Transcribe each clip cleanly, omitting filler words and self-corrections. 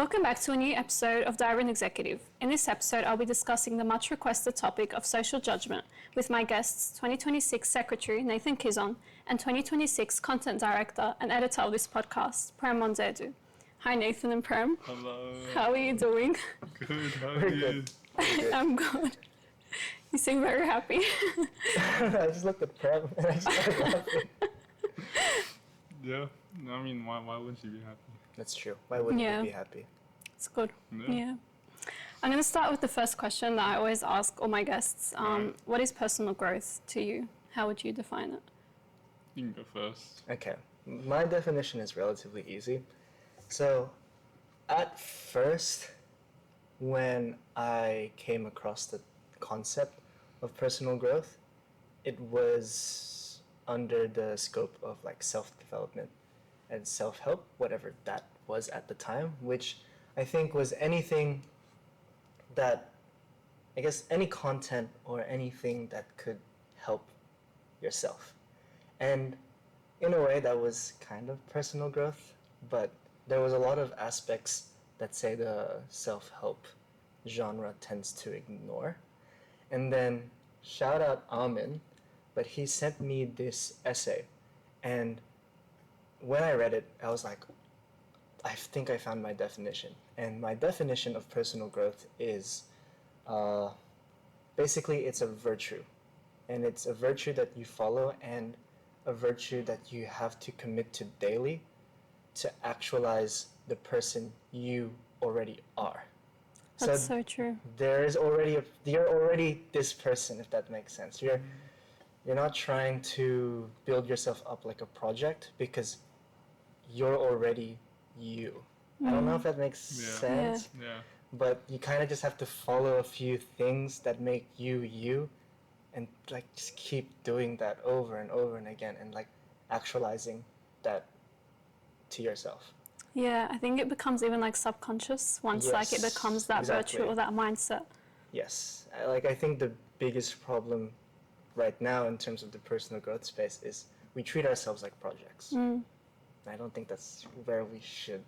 Welcome back to a new episode of Diary of an Executive. In this episode, I'll be discussing the much requested topic of social judgment with my guests, 2026 Secretary Nathan Quizon and 2026 Content Director and Editor of this podcast, Prem Mondeddu. Hi Nathan and Prem. Hello. How are you doing? Good, how are you? I'm good. You seem very happy. I just looked at Prem and I started laughing. Yeah, I mean, why wouldn't you be happy? That's true. Why wouldn't you be happy? It's good. Yeah. Yeah. I'm going to start with the first question that I always ask all my guests. What is personal growth to you? How would you define it? You can go first. Okay. My definition is relatively easy. So, at first, when I came across the concept of personal growth, it was under the scope of like self-development and self-help, whatever that was at the time, which I think was anything that, I guess, any content or anything that could help yourself. And in a way, that was kind of personal growth, but there was a lot of aspects that, say, the self-help genre tends to ignore. And then, shout out Amin, but he sent me this essay, and when I read it, I was like, I think I found my definition. And my definition of personal growth is basically it's a virtue. And it's a virtue that you follow and a virtue that you have to commit to daily to actualize the person you already are. That's so true. You're already this person, if that makes sense. You're not trying to build yourself up like a project because you're already you. I don't know if that makes sense. Yeah. But you kind of just have to follow a few things that make you you, and like just keep doing that over and over and again, and like actualizing that to yourself. Yeah, I think it becomes even like subconscious once like it becomes that virtue or that mindset. Yes, I think the biggest problem right now in terms of the personal growth space is we treat ourselves like projects. I don't think that's where we should,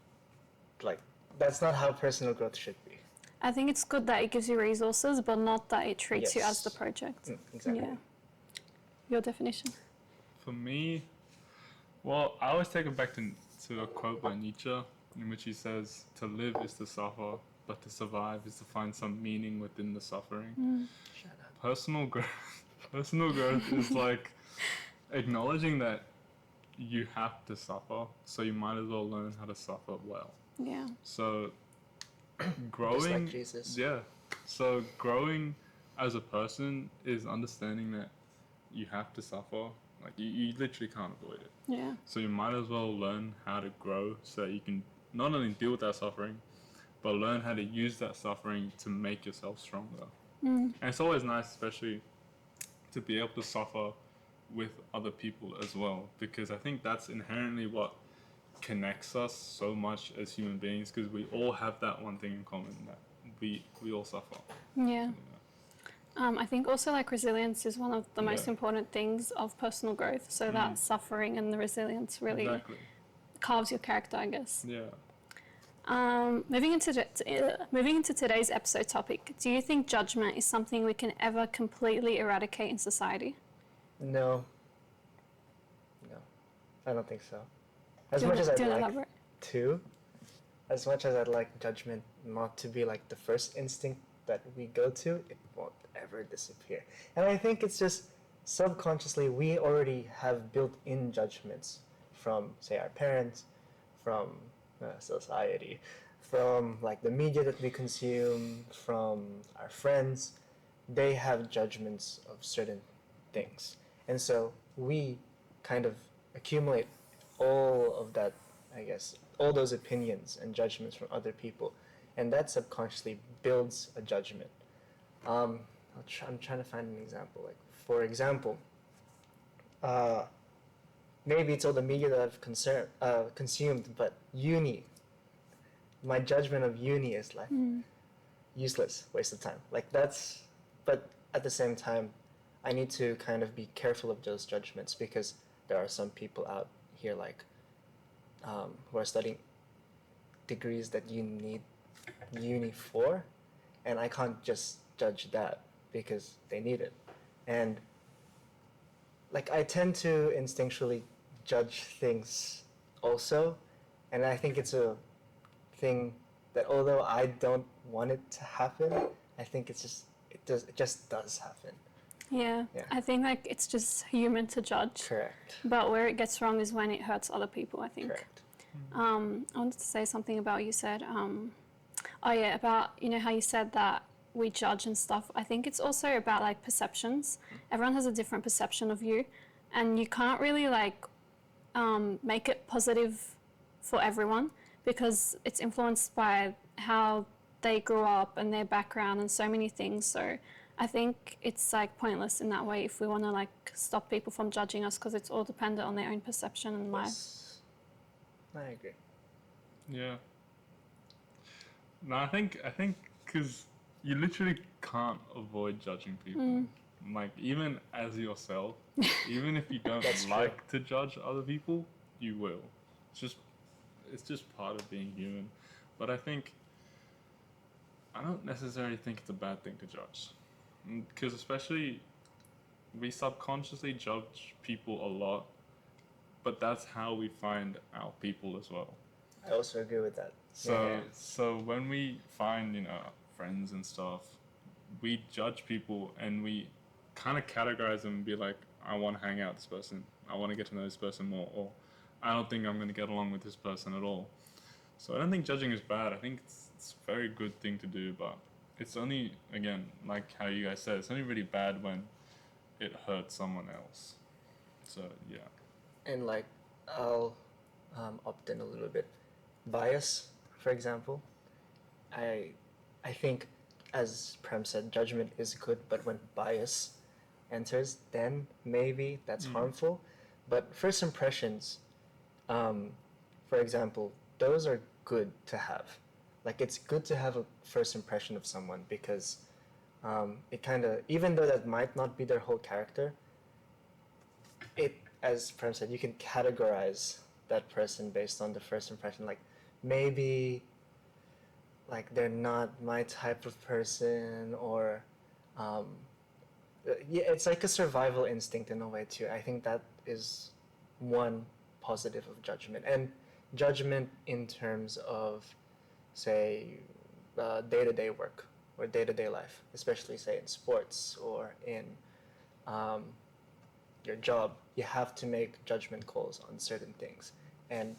that's not how personal growth should be. I think it's good that it gives you resources, but not that it treats you as the project. Exactly. Yeah. Your definition? For me, well, I always take it back to a quote by Nietzsche, in which he says, "To live is to suffer, but to survive is to find some meaning within the suffering." Shut up. Personal growth is like acknowledging that you have to suffer, so you might as well learn how to suffer well. Yeah. So growing, just like Jesus. Yeah. So growing as a person is understanding that you have to suffer. Like you literally can't avoid it. Yeah. So you might as well learn how to grow so that you can not only deal with that suffering, but learn how to use that suffering to make yourself stronger. And it's always nice, especially to be able to suffer with other people as well, because I think that's inherently what connects us so much as human beings, because we all have that one thing in common, that we all suffer. Yeah. I think also like resilience is one of the most important things of personal growth, so that suffering and the resilience really carves your character, I guess. Yeah. Moving into today's episode topic, do you think judgment is something we can ever completely eradicate in society? No, I don't think so. As much as I'd like judgment not to be like the first instinct that we go to, it won't ever disappear. And I think it's just subconsciously we already have built-in judgments from, say, our parents, from society, from like the media that we consume, from our friends. They have judgments of certain things. And so we kind of accumulate all of that, I guess, all those opinions and judgments from other people. And that subconsciously builds a judgment. I'm trying to find an example. Like, for example, maybe it's all the media that I've consumed, but uni, my judgment of uni is like useless, waste of time. Like but at the same time, I need to kind of be careful of those judgments because there are some people out here like who are studying degrees that you need uni for, and I can't just judge that because they need it. And like I tend to instinctually judge things also, and I think it's a thing that although I don't want it to happen, I think it just does happen. Yeah, Yeah. I think like it's just human to judge. Correct. But where it gets wrong is when it hurts other people, I think. Correct. I wanted to say something about you said, about, you know, how you said that we judge and stuff. I think it's also about like perceptions. Everyone has a different perception of you, and you can't really like make it positive for everyone because it's influenced by how they grew up and their background and so many things. So I think it's like pointless in that way if we want to like stop people from judging us because it's all dependent on their own perception and life. Yes. I agree. Yeah. No, I think because you literally can't avoid judging people. Like even as yourself, even if you don't That's like to judge other people, you will. It's just part of being human. But I don't necessarily think it's a bad thing to judge, because especially we subconsciously judge people a lot, but that's how we find our people as well. I also agree with that. So when we find, you know, friends and stuff, we judge people and we kind of categorize them and be like, I want to hang out with this person. I want to get to know this person more, or I don't think I'm going to get along with this person at all. So I don't think judging is bad. I think it's a very good thing to do, but it's only, again, like how you guys said, it's only really bad when it hurts someone else. So yeah. And like I'll opt in a little bit. Bias, for example. I think, as Prem said, judgment is good, but when bias enters, then maybe that's harmful. But first impressions, for example, those are good to have. Like it's good to have a first impression of someone because it kind of, even though that might not be their whole character, it, as Prem said, you can categorize that person based on the first impression. Like maybe like they're not my type of person, or yeah, it's like a survival instinct in a way too. I think that is one positive of judgment, and judgment in terms of, say, day-to-day work or day-to-day life, especially say in sports or in your job. You have to make judgment calls on certain things, and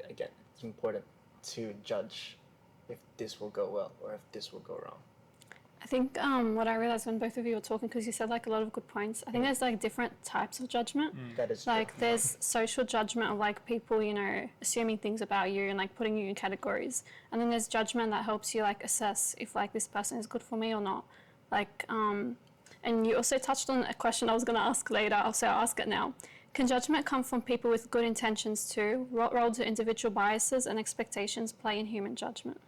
again, it's important to judge if this will go well or if this will go wrong. I think what I realized when both of you were talking, because you said like a lot of good points, I think there's like different types of judgment. That is Like true. there's social judgment of like people, you know, assuming things about you and like putting you in categories. And then there's judgment that helps you like assess if like this person is good for me or not. Like, and you also touched on a question I was going to ask later, so I'll ask it now. Can judgment come from people with good intentions too? What role do individual biases and expectations play in human judgment?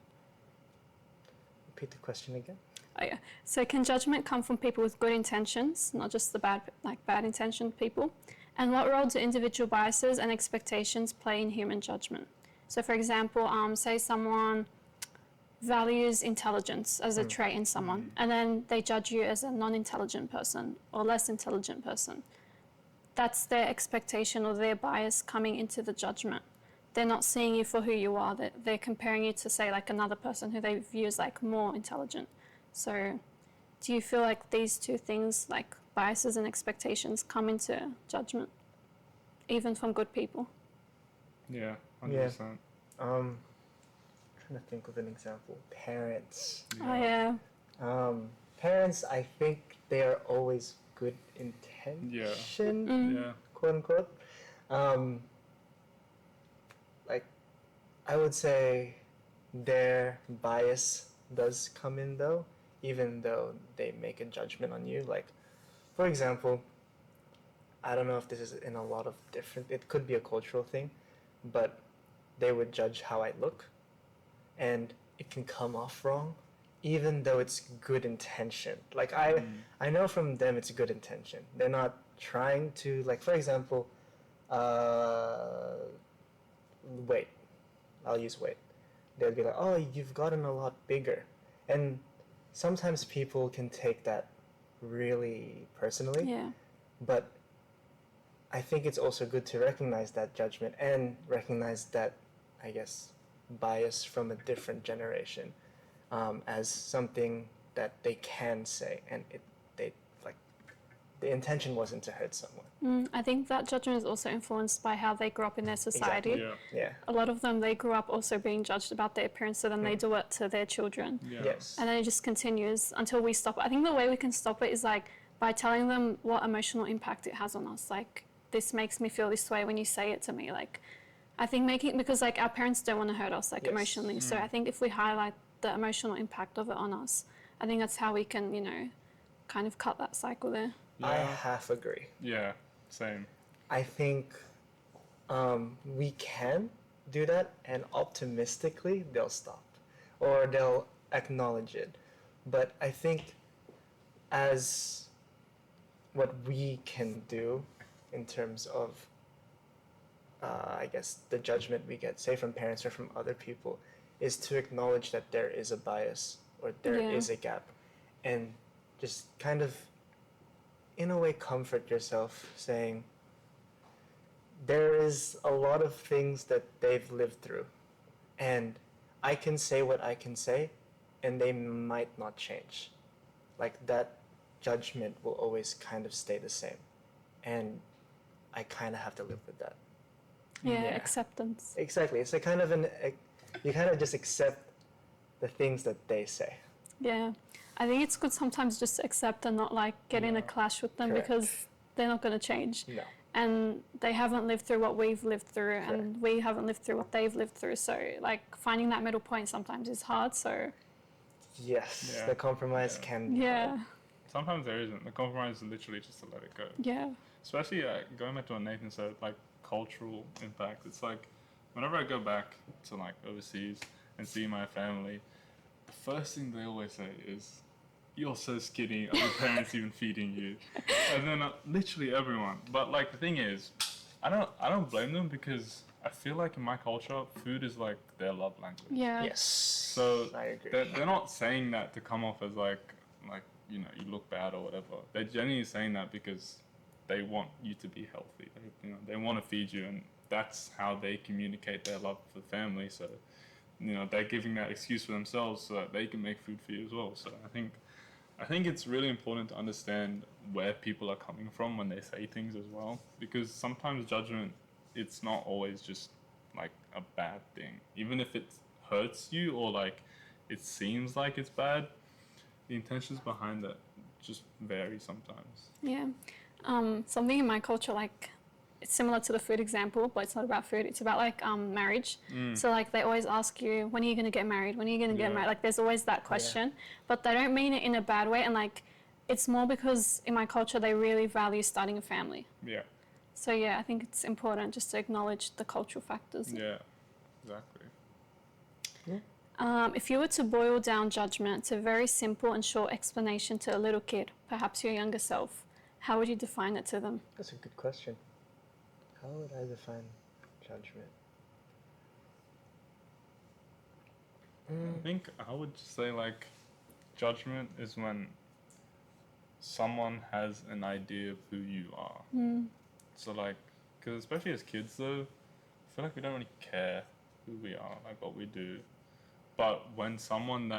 Repeat the question again. Oh yeah. So can judgment come from people with good intentions, not just the bad intentioned people? And what role do individual biases and expectations play in human judgment? So for example, say someone values intelligence as a trait in someone, and then they judge you as a non-intelligent person or less intelligent person. That's their expectation or their bias coming into the judgment. They're not seeing you for who you are. They're comparing you to, say, like another person who they view as like more intelligent. So do you feel like these two things, like biases and expectations, come into judgment, even from good people? Yeah, 100%. Trying to think of an example. Parents. Oh yeah. Parents, I think they are always good intention, Yeah. quote unquote. Like, I would say their bias does come in though, even though they make a judgment on you. Like, for example, I don't know if this is in a lot of different, it could be a cultural thing, but they would judge how I look, and it can come off wrong, even though it's good intention. Like I know from them it's good intention. They're not trying to, like, for example, weight. I'll use weight. they'd be like, "Oh, you've gotten a lot bigger," and sometimes people can take that really personally. Yeah. But I think it's also good to recognize that judgment and recognize that, I guess, bias from a different generation as something that they can say, and they like the intention wasn't to hurt someone. I think that judgment is also influenced by how they grew up in their society. Exactly. Yeah. Yeah. A lot of them, they grew up also being judged about their appearance, so then they do it to their children. Yeah. Yes. And then it just continues until we stop it. I think the way we can stop it is like by telling them what emotional impact it has on us. Like, this makes me feel this way when you say it to me. Like, I think because like our parents don't want to hurt us, like Yes. emotionally. So I think if we highlight the emotional impact of it on us, I think that's how we can, kind of cut that cycle there. I Yeah. half agree. Yeah. Same. I think we can do that, and optimistically they'll stop or they'll acknowledge it. But I think as what we can do in terms of, I guess, the judgment we get, say from parents or from other people, is to acknowledge that there is a bias or there is Yeah. a gap, and just kind of, in a way, comfort yourself, saying, there is a lot of things that they've lived through, and I can say what I can say, and they might not change. Like, that judgment will always kind of stay the same, and I kind of have to live with that. Yeah, Yeah. acceptance. Exactly. It's a kind of you kind of just accept the things that they say. Yeah. I think it's good sometimes just to accept and not like get in a Yeah. clash with them Correct. because they're not going to change. No. And they haven't lived through what we've lived through and we haven't lived through what they've lived through. So like finding that middle point sometimes is hard. So Yes, Yeah. the compromise Yeah. can be yeah. hard. Sometimes there isn't. The compromise is literally just to let it go. Yeah. Especially going back to what Nathan said, like cultural impact. It's like whenever I go back to like overseas and see my family, the first thing they always say is, "You're so skinny. Are your parents even feeding you?" And then literally everyone. But like the thing is, I don't blame them because I feel like in my culture, food is like their love language. Yeah. Yes. So I agree. they're not saying that to come off as like you look bad or whatever. They're genuinely saying that because they want you to be healthy. They want to feed you, and that's how they communicate their love for family. So they're giving that excuse for themselves so that they can make food for you as well. So I think it's really important to understand where people are coming from when they say things as well, because sometimes judgment, it's not always just like a bad thing. Even if it hurts you or like it seems like it's bad, the intentions behind that just vary sometimes. Yeah. Something in my culture, like, it's similar to the food example, but it's not about food. It's about, like, marriage. So, like, they always ask you, when are you going to get married? When are you going to get Yeah. married? Like, there's always that question. But they don't mean it in a bad way. And, like, it's more because in my culture, they really value starting a family. Yeah, So, yeah, I think it's important just to acknowledge the cultural factors. yeah, exactly. If you were to boil down judgment to a very simple and short explanation to a little kid, perhaps your younger self, how would you define it to them? That's a good question. How would I define judgment? I think I would say like judgment is when someone has an idea of who you are. So like, because especially as kids though, I feel like we don't really care who we are, like what we do. But when someone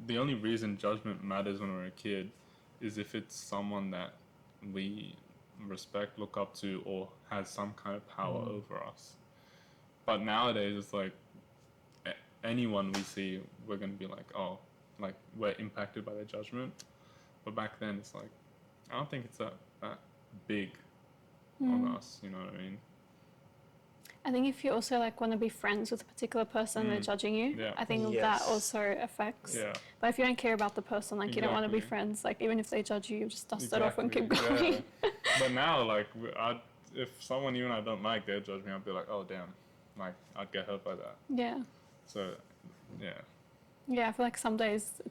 the only reason judgment matters when we're a kid is if it's someone that we respect, look up to, or has some kind of power over us. But nowadays it's like anyone we see, we're going to be like, oh, like we're impacted by their judgment. But back then it's like, I don't think it's that big on us, you know what I mean? I think if you also like want to be friends with a particular person, they're judging you. Yeah. I think that Yes. also affects. Yeah. But if you don't care about the person, like you don't want to be Exactly. friends, like even if they judge you, you just dust it off and keep going. Yeah. But now, like, if someone even I don't like, they judge me, I'd be like, oh, damn. Like, I'd get hurt by that. Yeah. So, yeah. Yeah, I feel like some days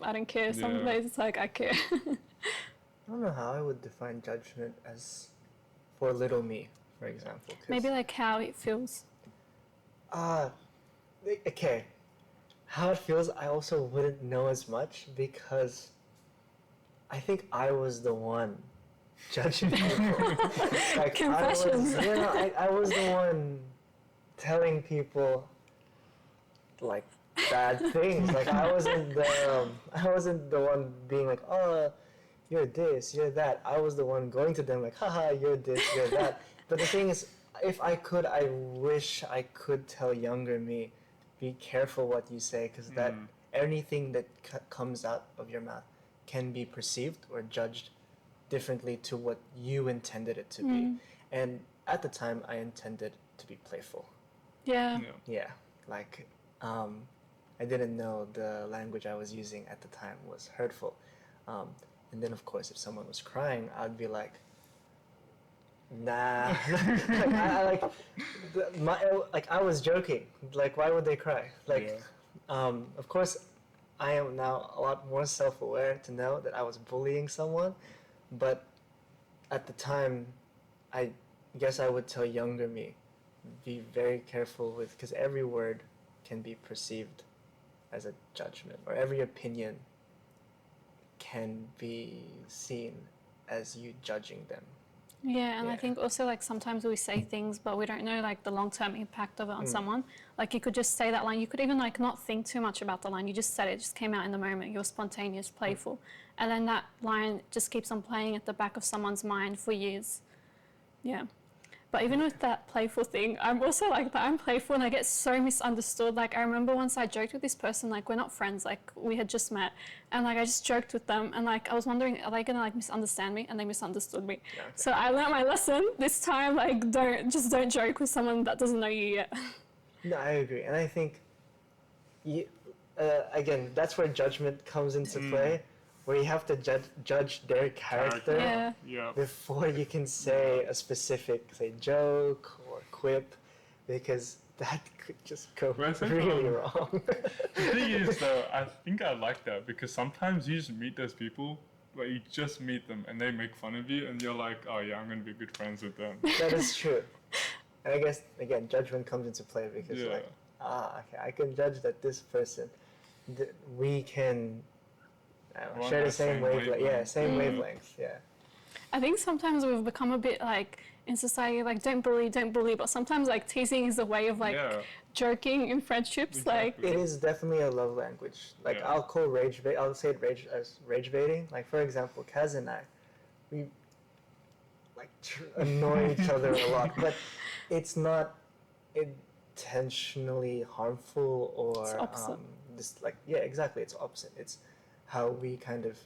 I don't care. Some Yeah. days it's like I care. I don't know how I would define judgment as for little me, for example. 'cause, Maybe like how it feels. okay. how it feels, I also wouldn't know as much because I think I was the one judging people. Like Confessions. I was the one telling people like bad things. Like I wasn't the one being like, oh, you're this, you're that. I was the one going to them like, haha, you're this, you're that. But the thing is, if I could, I wish I could tell younger me, be careful what you say, because that anything that comes out of your mouth can be perceived or judged differently to what you intended it to be. And at the time, I intended to be playful. Yeah. Yeah, like I didn't know the language I was using at the time was hurtful. And then, of course, if someone was crying, I'd be like, nah. I was joking. Like, why would they cry? Like, of course, I am now a lot more self-aware to know that I was bullying someone, but at the time, I guess I would tell younger me, be very careful with, because every word can be perceived as a judgment, or every opinion can be seen as you judging them. Yeah, and I Yeah. think also like sometimes we say things but we don't know like the long-term impact of it on someone. Like you could just say that line, you could even like not think too much about the line, you just said it, it just came out in the moment, you're spontaneous, playful. And then that line just keeps on playing at the back of someone's mind for years. Yeah. But even with that playful thing, I'm also like that. I'm playful and I get so misunderstood. Like I remember once I joked with this person, like we're not friends, like we had just met, and like I just joked with them, and like I was wondering, are they gonna like misunderstand me? And they misunderstood me. Yeah, okay. So I learned my lesson this time. Like don't joke with someone that doesn't know you yet. No, I agree, and I think, again, that's where judgment comes into play, where you have to judge their character Yeah. before you can say a specific, say, joke or quip, because that could just go Well, I think, really wrong. The thing is, though, I think I like that because sometimes you just meet those people, like you just meet them and they make fun of you, and you're like, oh yeah, I'm gonna be good friends with them. That is true. And I guess, again, judgment comes into play because, Yeah. like, okay, I can judge that this person, we can We're on share the that same same wavelength. Yeah, wavelength. same wavelength. Yeah. I think sometimes we've become a bit like in society, like don't bully, but sometimes like teasing is a way of like Yeah. joking in friendships. Exactly. Like It is definitely a love language. Like, Yeah. I'll call I'll say it as rage baiting. Like, for example, Kaz and I, we like annoy each other a lot, but it's not intentionally harmful or It's opposite. just like, yeah, exactly. It's opposite. It's how we kind of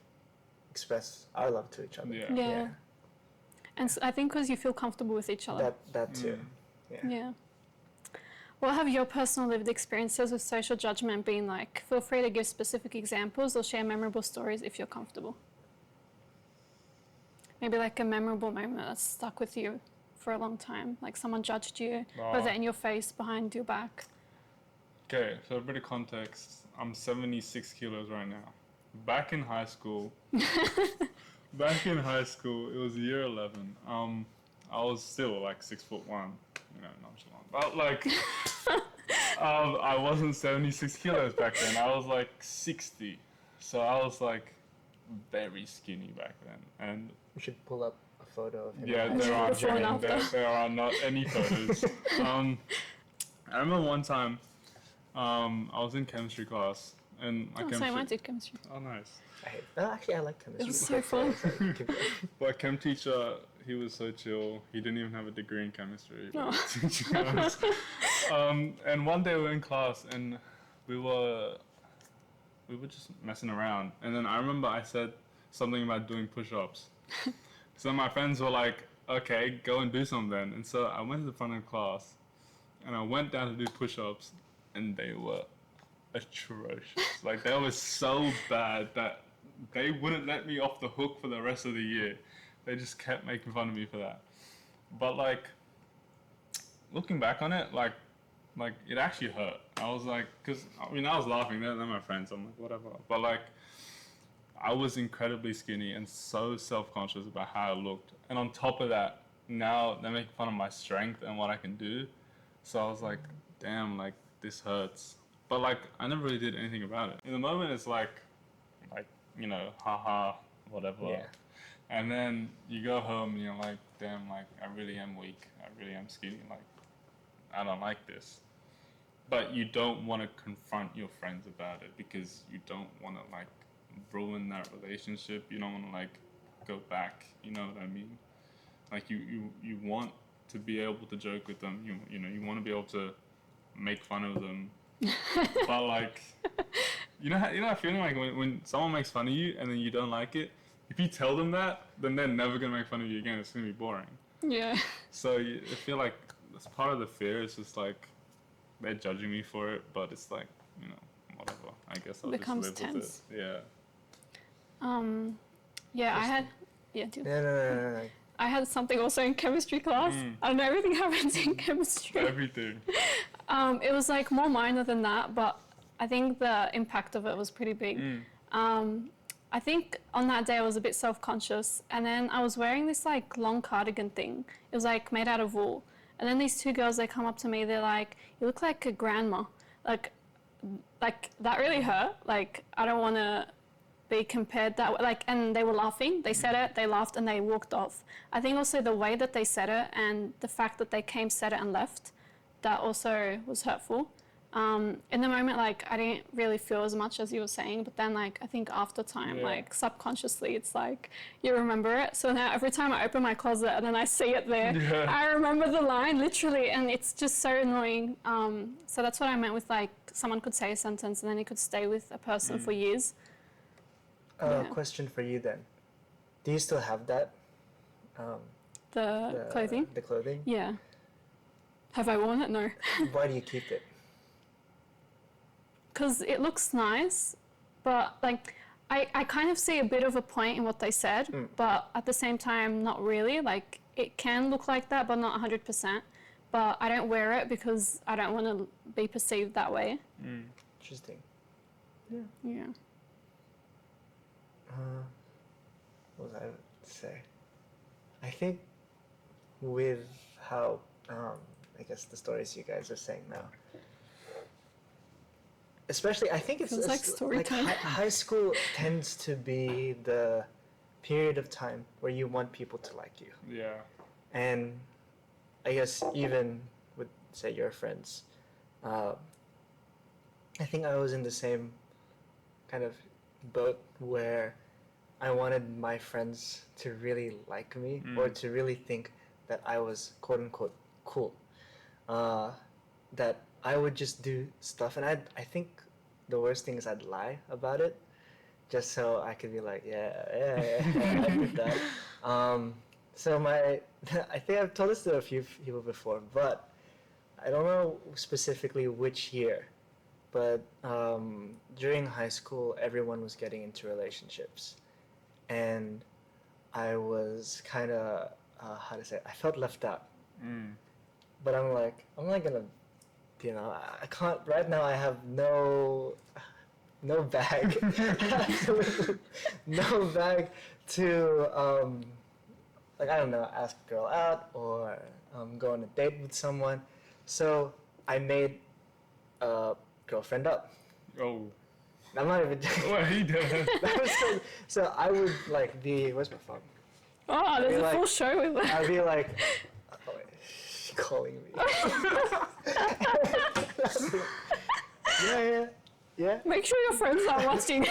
express our love to each other. Yeah. Yeah. And I think because you feel comfortable with each other. That too. Yeah. Yeah. What have your personal lived experiences with social judgment been like? Feel free to give specific examples or share memorable stories if you're comfortable. Maybe like a memorable moment that's stuck with you for a long time. Like someone judged you, whether in your face, behind your back. Okay, so a bit of context. I'm 76 kilos right now. Back in high school, it was year 11. I was still like 6'1", nonchalant. But like, I wasn't 76 kilos back then. I was like 60. So I was like very skinny back then. And We should pull up a photo of him. yeah, in high there school. aren't Before and after. there are not any photos. I remember one time, I was in chemistry class, and my Oh, chemistry. same, I did chemistry. Oh, nice. Actually, I like chemistry. It was so fun. Sorry, keep going. My chem teacher, he was so chill. He didn't even have a degree in chemistry. but Oh. he was teaching us. And one day we were in class, and we were just messing around. And then I remember I said something about doing push-ups. So my friends were like, okay, go and do some then. And so I went to the front of the class, and I went down to do push-ups, and they were atrocious. Like, they were so bad that they wouldn't let me off the hook for the rest of the year. They just kept making fun of me for that. But like, looking back on it, like it actually hurt. I was like, because I was laughing. They're my friends. I'm like, whatever. But like, I was incredibly skinny and so self-conscious about how I looked. And on top of that, now they're making fun of my strength and what I can do. So I was like, damn, like this hurts. but like I never really did anything about it. In the moment, it's like you know, haha, whatever. Yeah. And then you go home and you're like, damn, like I really am weak. I really am skinny. Like I don't like this. But you don't want to confront your friends about it because you don't want to like ruin that relationship. You don't want to like go back. You know what I mean? Like you want to be able to joke with them. You know you want to be able to make fun of them. But like you know that feeling like when someone makes fun of you and then you don't like it. If you tell them that, then they're never gonna make fun of you again. It's gonna be boring. Yeah. So I feel like that's part of the fear. It's just like they're judging me for it, but it's like, you know, whatever. I guess I'll Becomes just live tense. with it. Yeah. Yeah, I had. Yeah, do. No. I had something also in chemistry class. I don't know, everything happens in chemistry. Everything. It was like more minor than that, but I think the impact of it was pretty big. I think on that day I was a bit self-conscious, and then I was wearing this like long cardigan thing. It was like made out of wool. And then these two girls, they come up to me, they're like, you look like a grandma. Like that really hurt. Like, I don't want to be compared that way. Like, and they were laughing. They said it, they laughed, and they walked off. I think also the way that they said it and the fact that they came, said it, and left, that also was hurtful. In the moment, like, I didn't really feel as much as you were saying, but then, like, I think after time, like, subconsciously, it's like, you remember it. So now every time I open my closet and then I see it there, I remember the line, literally, and it's just so annoying. So that's what I meant with, like, someone could say a sentence and then it could stay with a person for years. Question for you then. Do you still have that? The clothing? The clothing? Yeah. Have I worn it? No. Why do you keep it? Because it looks nice, but like I kind of see a bit of a point in what they said, but at the same time, not really. Like it can look like that, but not 100%. But I don't wear it because I don't want to be perceived that way. Interesting. Yeah. What was I to say? I think with how I guess the stories you guys are saying now. Especially, I think it's Feels like story like time. high school tends to be the period of time where you want people to like you. Yeah. And I guess even with, say, your friends, I think I was in the same kind of boat where I wanted my friends to really like me or to really think that I was quote-unquote cool. That I would just do stuff, and I think the worst thing is I'd lie about it, just so I could be like, yeah, I did that. So I think I've told this to a few people before, but I don't know specifically which year, but during high school, everyone was getting into relationships, and I was kind of, how to say it? I felt left out. But I'm not gonna, I can't, right now I have no bag, absolutely no bag to, like, I don't know, ask a girl out or go on a date with someone. So I made a girlfriend up. Oh. I'm not even joking. What are you doing? So I would like be, where's my phone? Oh, there's a like- full show with that. I'd be like, oh, wait, she's calling me. Yeah. Make sure your friends are watching.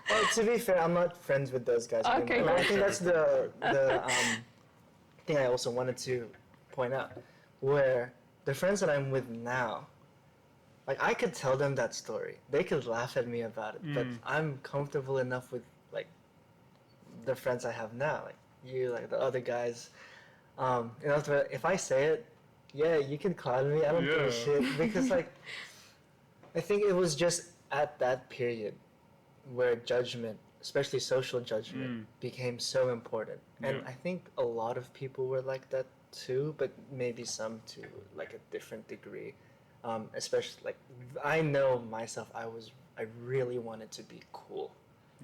Well, to be fair, I'm not friends with those guys Okay, anymore. I cool. think that's the thing I also wanted to point out, where the friends that I'm with now, like I could tell them that story. They could laugh at me about it, but I'm comfortable enough with like the friends I have now, like you, like the other guys. If I say it, yeah, you can clown me. I don't give a shit because like I think it was just at that period where judgment, especially social judgment, became so important. And I think a lot of people were like that too, but maybe some to like a different degree. Especially like I know myself, I really wanted to be cool.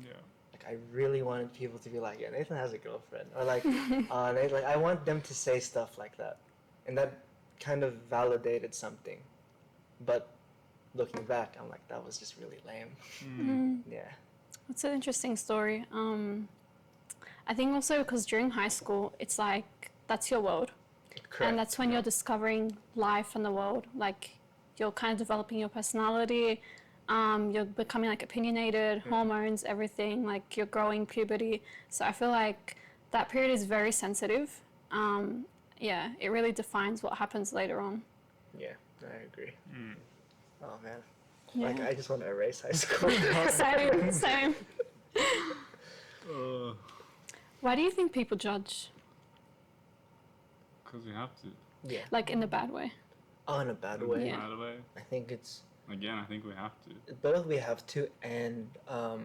Yeah. Like I really wanted people to be like, yeah, Nathan has a girlfriend, or like, I want them to say stuff like that, and that kind of validated something. But looking back, I'm like, that was just really lame. Yeah. It's an interesting story. I think also because during high school, it's like that's your world. Correct. And that's when you're discovering life and the world. Like you're kind of developing your personality. You're becoming like opinionated, hormones, everything. Like you're growing puberty. So I feel like that period is very sensitive. Yeah, it really defines what happens later on. Yeah, I agree. Oh man. Yeah. Like I just want to erase high school. Same. Why do you think people judge? Because we have to. Yeah. Like in a bad way? Oh, in a bad way. Yeah. By the way, I think it's again, I think we have to. both we have to, and No,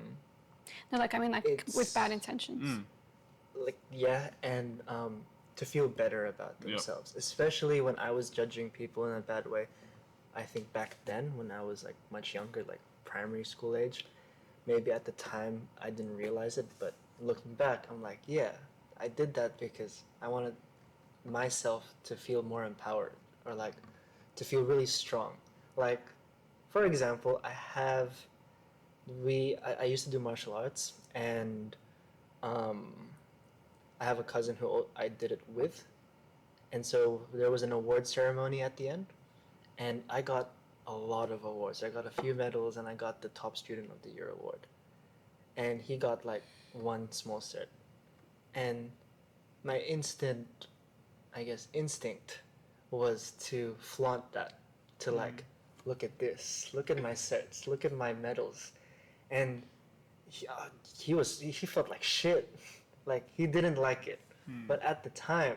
like I mean like It's- with bad intentions. like yeah, and to feel better about themselves, especially when I was judging people in a bad way. I think back then when I was like much younger, like primary school age, maybe at the time I didn't realize it, but looking back, I'm like, yeah, I did that because I wanted myself to feel more empowered, or like to feel really strong. Like, for example, I used to do martial arts, and I have a cousin who I did it with, and so there was an award ceremony at the end, and I got a lot of awards. I got a few medals, and I got the top student of the year award, and he got like one small cert, and my instinct was to flaunt that, to like, look at this, look at my certs, look at my medals, and he felt like shit, like he didn't like it. But at the time,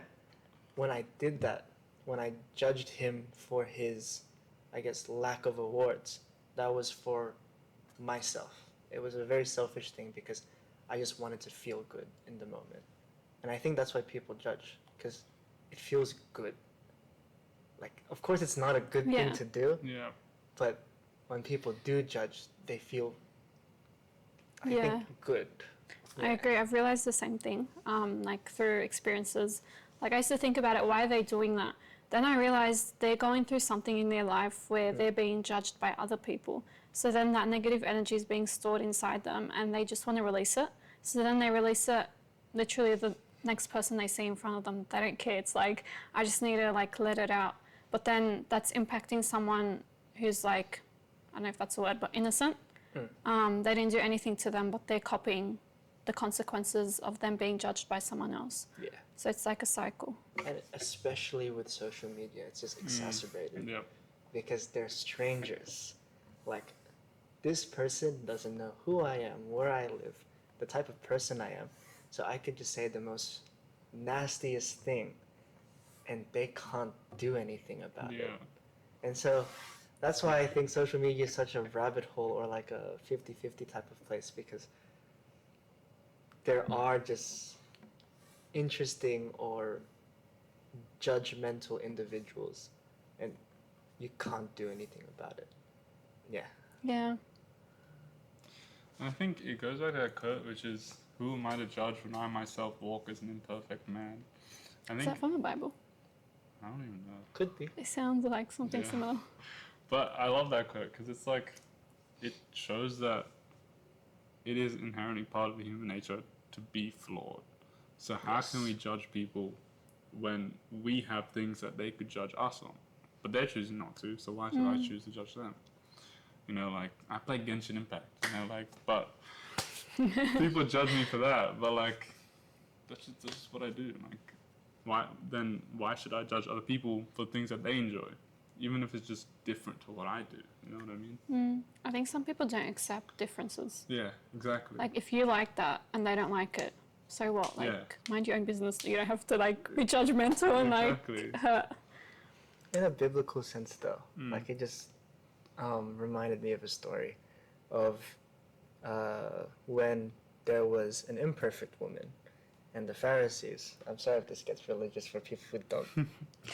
when I did that, when I judged him for his, I guess, lack of awards, that was for myself. It was a very selfish thing because I just wanted to feel good in the moment. And I think that's why people judge, because it feels good. Like, of course, it's not a good thing to do, Yeah. but when people do judge, they feel, I Yeah. think, good. I agree. I've realized the same thing, like through experiences. Like I used to think about it, why are they doing that? Then I realized they're going through something in their life where they're being judged by other people. So then that negative energy is being stored inside them and they just want to release it. So then they release it, literally the next person they see in front of them, they don't care. It's like, I just need to like let it out. But then that's impacting someone who's like, I don't know if that's a word, but innocent. They didn't do anything to them, but they're copying the consequences of them being judged by someone else. Yeah. So it's like a cycle. And especially with social media, it's just exacerbated. Yep. Because they're strangers. Like, this person doesn't know who I am, where I live, the type of person I am. So I could just say the most nastiest thing, and they can't do anything about it. And so that's why I think social media is such a rabbit hole, or like a 50-50 type of place, because there are just interesting or judgmental individuals, and you can't do anything about it. Yeah. Yeah. I think it goes back to that quote, which is, "Who am I to judge when I myself walk as an imperfect man?" I Is think that from the Bible? I don't even know, Could be. It sounds like something Yeah. similar. but I love that quote because it's like, it shows that it is inherently part of the human nature to be flawed. So how can we judge people when we have things that they could judge us on, but they're choosing not to? So why should I choose to judge them? You know, like I play Genshin Impact. You know, like, but people judge me for that. But like, that's just what I do. Like, why should I judge other people for things that they enjoy, even if it's just different to what I do? You know what I mean? I think some people don't accept differences. Yeah, exactly. Like if you like that and they don't like it, so what? Like mind your own business. You don't have to like be judgmental and Exactly. like hurt. In a biblical sense, though, like it just reminded me of a story of when there was an imperfect woman, and the Pharisees. I'm sorry if this gets religious for people who don't,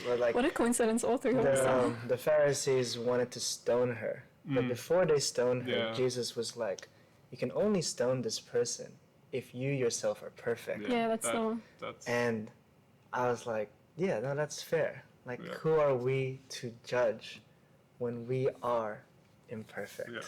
but like What a coincidence! All three of us. the Pharisees wanted to stone her, but before they stoned her, Jesus was like, "You can only stone this person if you yourself are perfect." Yeah, that's the one. That's And I was like, yeah, no, that's fair. Like, Yeah. who are we to judge when we are imperfect. Yeah.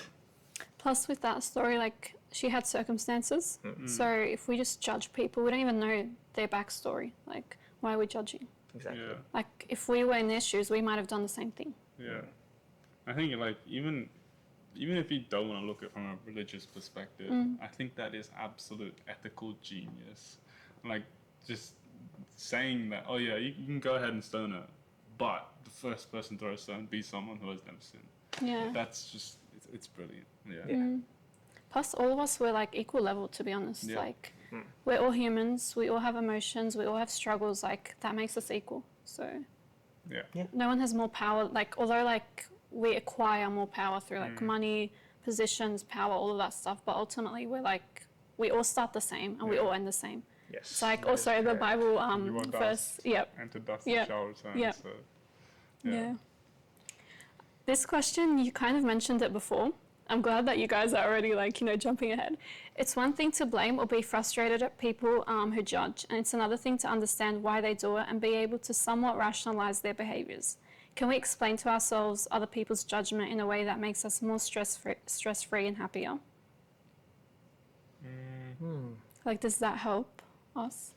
Plus, with that story, like, she had circumstances. So if we just judge people, we don't even know their backstory. Like, why are we judging? Exactly. Yeah. Like, if we were in their shoes, we might have done the same thing. Yeah. I think like even if you don't want to look at it from a religious perspective, I think that is absolute ethical genius. Like just saying that, oh yeah, you can go ahead and stone her, but the first person to throw a stone be someone who has never sinned. Yeah. That's just it's brilliant. Yeah. Yeah. Plus, all of us were like equal level, to be honest. Yeah. Like, we're all humans. We all have emotions. We all have struggles. Like, that makes us equal. So, Yeah. no one has more power. Like, although like we acquire more power through like money, positions, power, all of that stuff, but ultimately we all start the same and we all end the same. Yes. It's like that is also the correct. Bible You are verse. dust, Yep. and to dust Yeah. shall return. Yeah. So, Yeah. This question, you kind of mentioned it before. I'm glad that you guys are already like, jumping ahead. It's one thing to blame or be frustrated at people who judge, and it's another thing to understand why they do it and be able to somewhat rationalize their behaviors. Can we explain to ourselves other people's judgment in a way that makes us more stress-free and happier? Like, does that help us?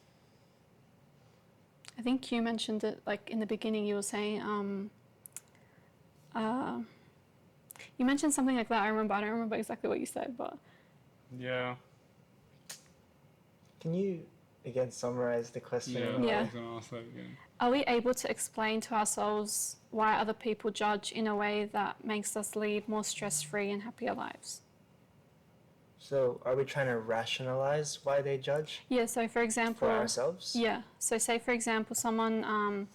I think you mentioned it, like, in the beginning you were saying, you mentioned something like that, I don't remember exactly what you said, but... yeah. Can you again summarize the question? Yeah. I was gonna ask that again. Are we able to explain to ourselves why other people judge in a way that makes us lead more stress-free and happier lives? So, are we trying to rationalize why they judge Yeah, so for example... for ourselves? Yeah, so say for example someone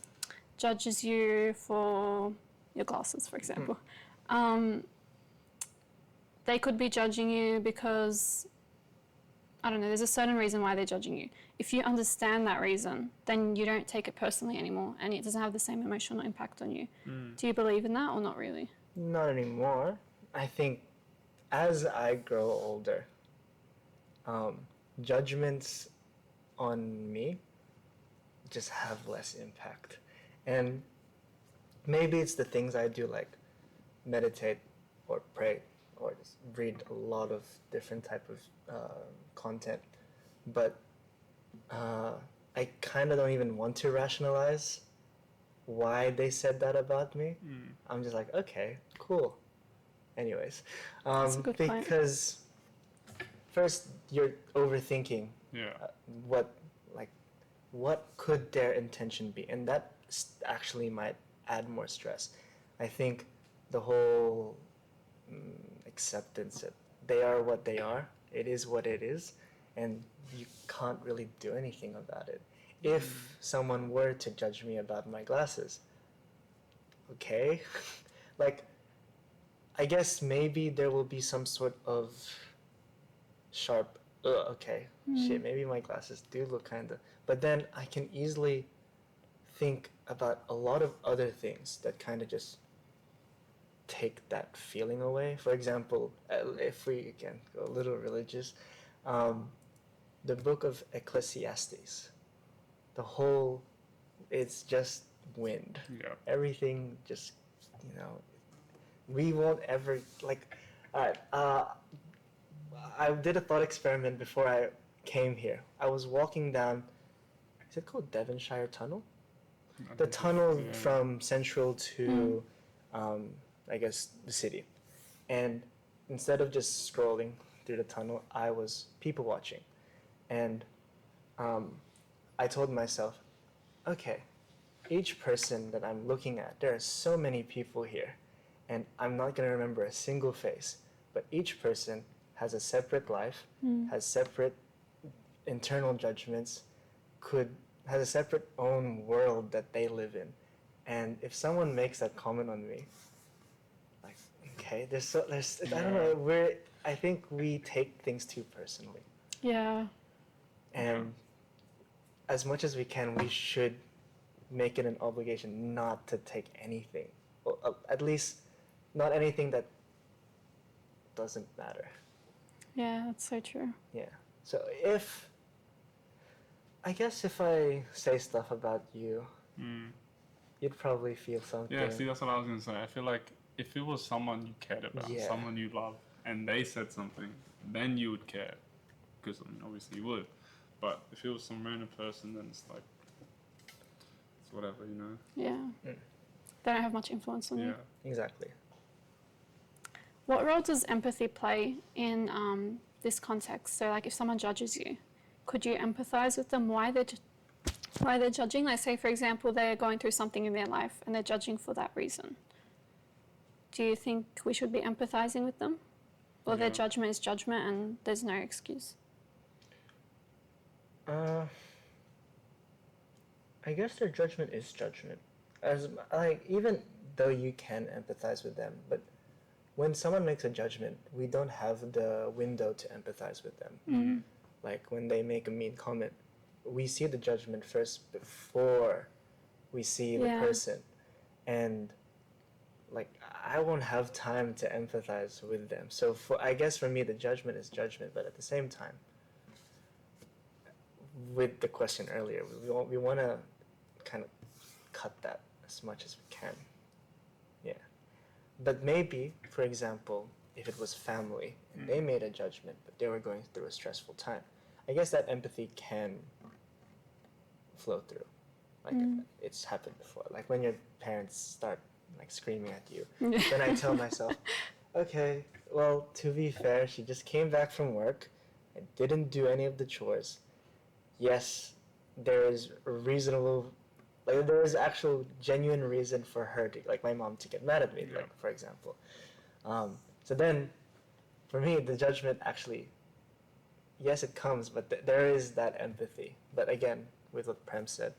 judges you for your glasses, for example. They could be judging you because, I don't know, there's a certain reason why they're judging you. If you understand that reason, then you don't take it personally anymore and it doesn't have the same emotional impact on you. Do you believe in that or not really? Not anymore. I think as I grow older, judgments on me just have less impact. And maybe it's the things I do, like meditate or pray or just read a lot of different type of content. But I kind of don't even want to rationalize why they said that about me. I'm just like, okay, cool. Anyways, That's a good point. because first you're overthinking Yeah. what could their intention be, and that actually might add more stress. I think the whole acceptance that they are what they are, it is what it is, and you can't really do anything about it. If someone were to judge me about my glasses, okay, like, I guess maybe there will be some sort of sharp, okay, shit, maybe my glasses do look kind of, but then I can easily think about a lot of other things that kind of just take that feeling away. For example, if we again go a little religious, the book of Ecclesiastes, it's just wind. Yeah. Everything just, we won't ever, like, alright, I did a thought experiment before I came here. I was walking down, is it called Devonshire Tunnel? The tunnel from Central to, I guess, the city. And instead of just scrolling through the tunnel, I was people watching. And I told myself, okay, each person that I'm looking at, there are so many people here, and I'm not going to remember a single face, but each person has a separate life, has separate internal judgments, has a separate own world that they live in. And if someone makes that comment on me, like, okay, I don't know, I think we take things too personally. Yeah. And as much as we can, we should make it an obligation not to take anything, or at least not anything that doesn't matter. Yeah, that's so true. Yeah. So I guess if I say stuff about you, you'd probably feel something. Yeah, see, that's what I was going to say. I feel like if it was someone you cared about, Yeah. someone you love, and they said something, then you would care. Because, I mean, obviously you would. But if it was some random person, then it's like, it's whatever, you know? Yeah. Mm. They don't have much influence on you. Yeah. Exactly. What role does empathy play in this context? So, like, if someone judges you, could you empathize with them why they're judging? Like, say, for example, they're going through something in their life and they're judging for that reason. Do you think we should be empathizing with them? Or their Yeah. judgment is judgment and there's no excuse? I guess their judgment is judgment. As like even though you can empathize with them, but when someone makes a judgment, we don't have the window to empathize with them. Mm-hmm. Like when they make a mean comment, we see the judgment first before we see the Yeah. person, and like I won't have time to empathize with them. So I guess for me the judgment is judgment, but at the same time, with the question earlier, we want to kind of cut that as much as we can. Yeah. But maybe, for example, if it was family and they made a judgment, but they were going through a stressful time, I guess that empathy can flow through. Like it's happened before. Like when your parents start like screaming at you, then I tell myself, okay, well, to be fair, she just came back from work and didn't do any of the chores. Yes, there is a reasonable, like there is actual genuine reason for her to, like my mom to get mad at me, Yeah. like for example. So then, for me, the judgment actually, yes, it comes, but there is that empathy. But again, with what Prem said,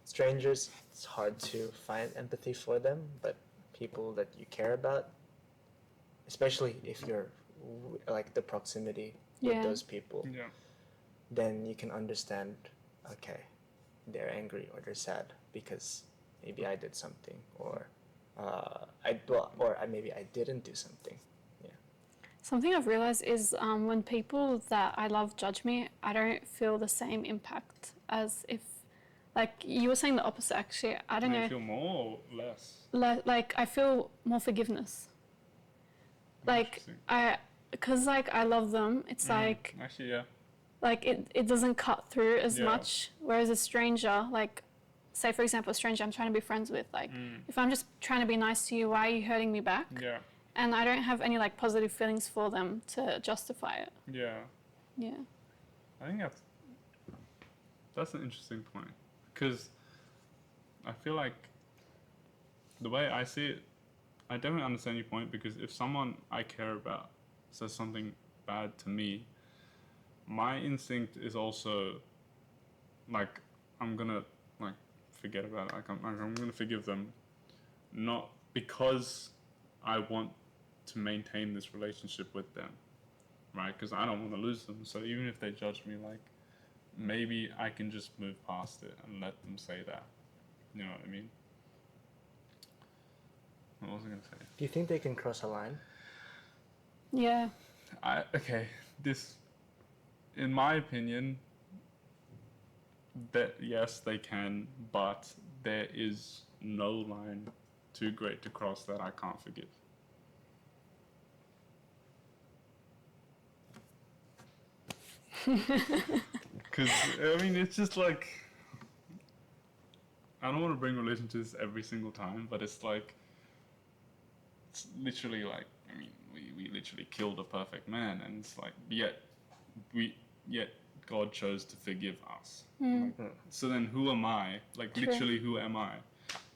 strangers, it's hard to find empathy for them, but people that you care about, especially if you're like the proximity with Yeah. those people, Yeah. then you can understand, okay, they're angry or they're sad because maybe I did something, or maybe I didn't do something. Yeah. Something I've realized is when people that I love judge me, I don't feel the same impact as if, like you were saying the opposite actually. I don't Do know. you feel more or less? Like I feel more forgiveness. Like Interesting. because like I love them. It's like Actually, yeah. like it doesn't cut through as Yeah. much. Whereas a stranger, like say for example, a stranger I'm trying to be friends with, like if I'm just trying to be nice to you, why are you hurting me back? Yeah. And I don't have any like positive feelings for them to justify it. Yeah. Yeah. I think that's an interesting point, because I feel like the way I see it, I definitely understand your point, because if someone I care about says something bad to me, my instinct is also like I'm gonna like forget about it. Like I'm gonna forgive them, not because I want to maintain this relationship with them, right? Because I don't want to lose them. So even if they judge me, like maybe I can just move past it and let them say that. You know what I mean? What was I gonna say? Do you think they can cross a line? Yeah. This, in my opinion, that yes, they can, but there is no line too great to cross that I can't forgive. Because, I mean, it's just like, I don't want to bring religion to this every single time, but it's like, it's literally like, I mean, we literally killed a perfect man, and it's like, yet God chose to forgive us. Like, so then who am I? Like, True. literally, who am I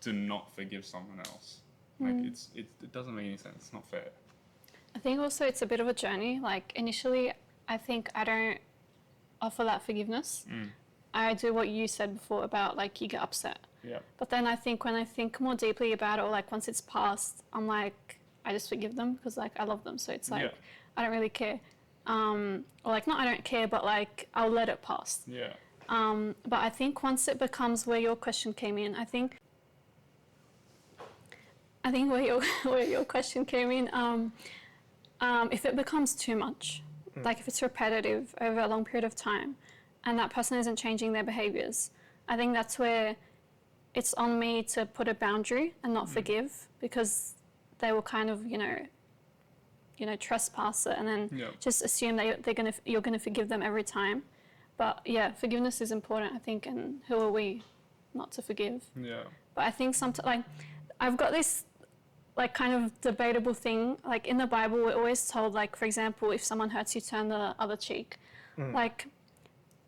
to not forgive someone else? Like, it doesn't make any sense. It's not fair. I think also it's a bit of a journey. Like initially, I think I don't offer that forgiveness. I do what you said before about like you get upset. Yeah. But then I think when I think more deeply about it, or like once it's passed, I'm like, I just forgive them because like I love them. So it's like, Yeah. I don't really care. Or like, not I don't care, but like I'll let it pass. Yeah. But I think once it becomes where your question came in, I think where your question came in, if it becomes too much, like if it's repetitive over a long period of time, and that person isn't changing their behaviors, I think that's where it's on me to put a boundary and not forgive, because they will kind of, trespass it and then just assume that you're gonna forgive them every time. But yeah, forgiveness is important, I think, and who are we not to forgive? Yeah. But I think sometimes, I've got this kind of debatable thing. Like in the Bible, we're always told, for example, if someone hurts you, turn the other cheek.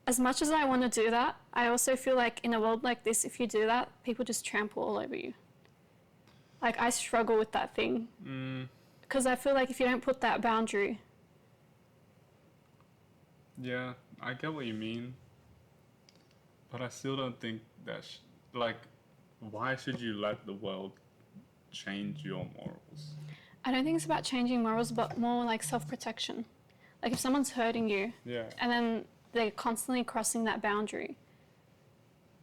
As much as I want to do that, I also feel like in a world like this, if you do that, people just trample all over you. I struggle with that thing. Because I feel like if you don't put that boundary... Yeah, I get what you mean. But I still don't think that, why should you let the world change your morals? I don't think it's about changing morals, but more like self-protection. If someone's hurting you, and then they're constantly crossing that boundary,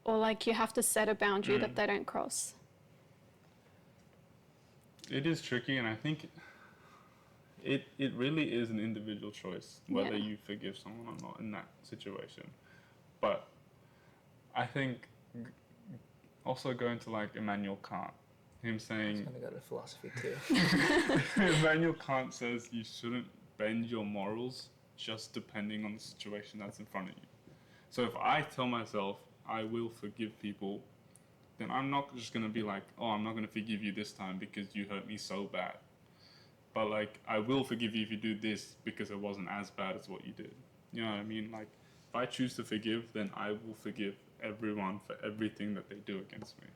or you have to set a boundary that they don't cross. It is tricky, and I think it really is an individual choice whether you forgive someone or not in that situation. But I think also going to Immanuel Kant, him saying... I was going to go to philosophy too. Immanuel Kant says you shouldn't bend your morals just depending on the situation that's in front of you. So if I tell myself I will forgive people, then I'm not just going to be I'm not going to forgive you this time because you hurt me so bad. But I will forgive you if you do this because it wasn't as bad as what you did. You know what I mean? If I choose to forgive, then I will forgive everyone for everything that they do against me.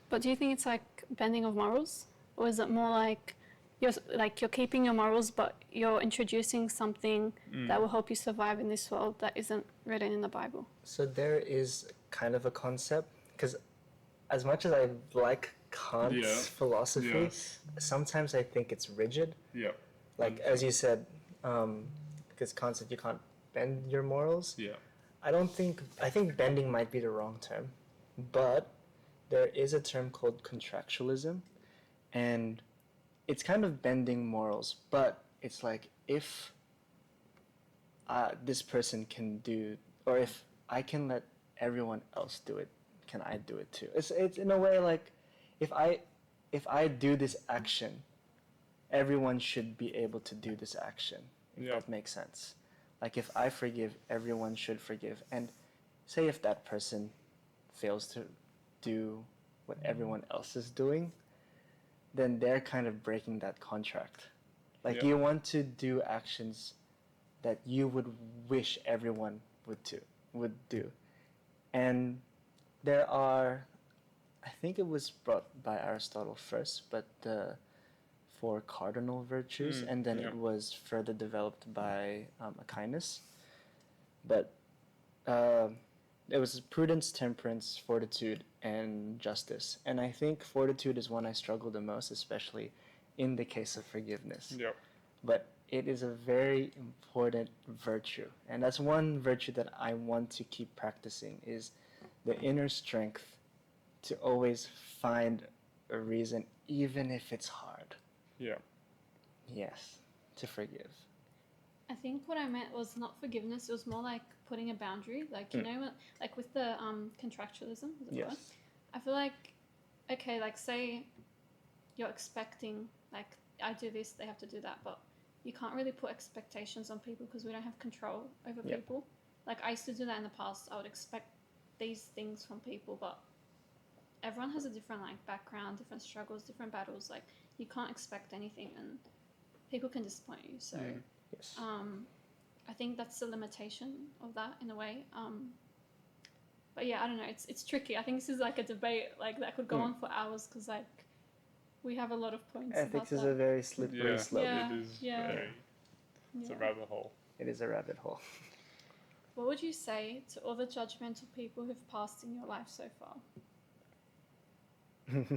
But do you think it's bending of morals? Or is it more you're keeping your morals, but you're introducing something that will help you survive in this world that isn't written in the Bible? So there is kind of a concept, because as much as I like Kant's philosophy, sometimes I think it's rigid. Yeah. As you said, because Kant said you can't bend your morals. Yeah. I think bending might be the wrong term, but there is a term called contractualism, and it's kind of bending morals, but it's if this person can do, or if I can let everyone else do it, can I do it too? It's in a way if I do this action, everyone should be able to do this action, if that makes sense. If I forgive, everyone should forgive. And say if that person fails to do what everyone else is doing, then they're kind of breaking that contract. You want to do actions that you would wish everyone would do. And there are, I think it was brought by Aristotle first, but the 4 cardinal virtues, and then it was further developed by Aquinas. But it was prudence, temperance, fortitude, and justice. And I think fortitude is one I struggle the most, especially in the case of forgiveness. Yep. But it is a very important virtue. And that's one virtue that I want to keep practicing, is the inner strength to always find a reason, even if it's hard. Yeah. Yes, to forgive. I think what I meant was not forgiveness. It was more putting a boundary. With the contractualism. Is it Yes. word? I feel okay, say you're expecting, I do this, they have to do that, but you can't really put expectations on people because we don't have control over people. I used to do that in the past. I would expect these things from people, but everyone has a different background, different struggles, different battles. You can't expect anything, and people can disappoint you. So Yes. I think that's the limitation of that in a way. But yeah, I don't know. It's tricky. I think this is a debate that could go on for hours, because we have a lot of points. Ethics is a very slippery slope. It is it's a rabbit hole. It is a rabbit hole. What would you say to all the judgmental people who've passed in your life so far?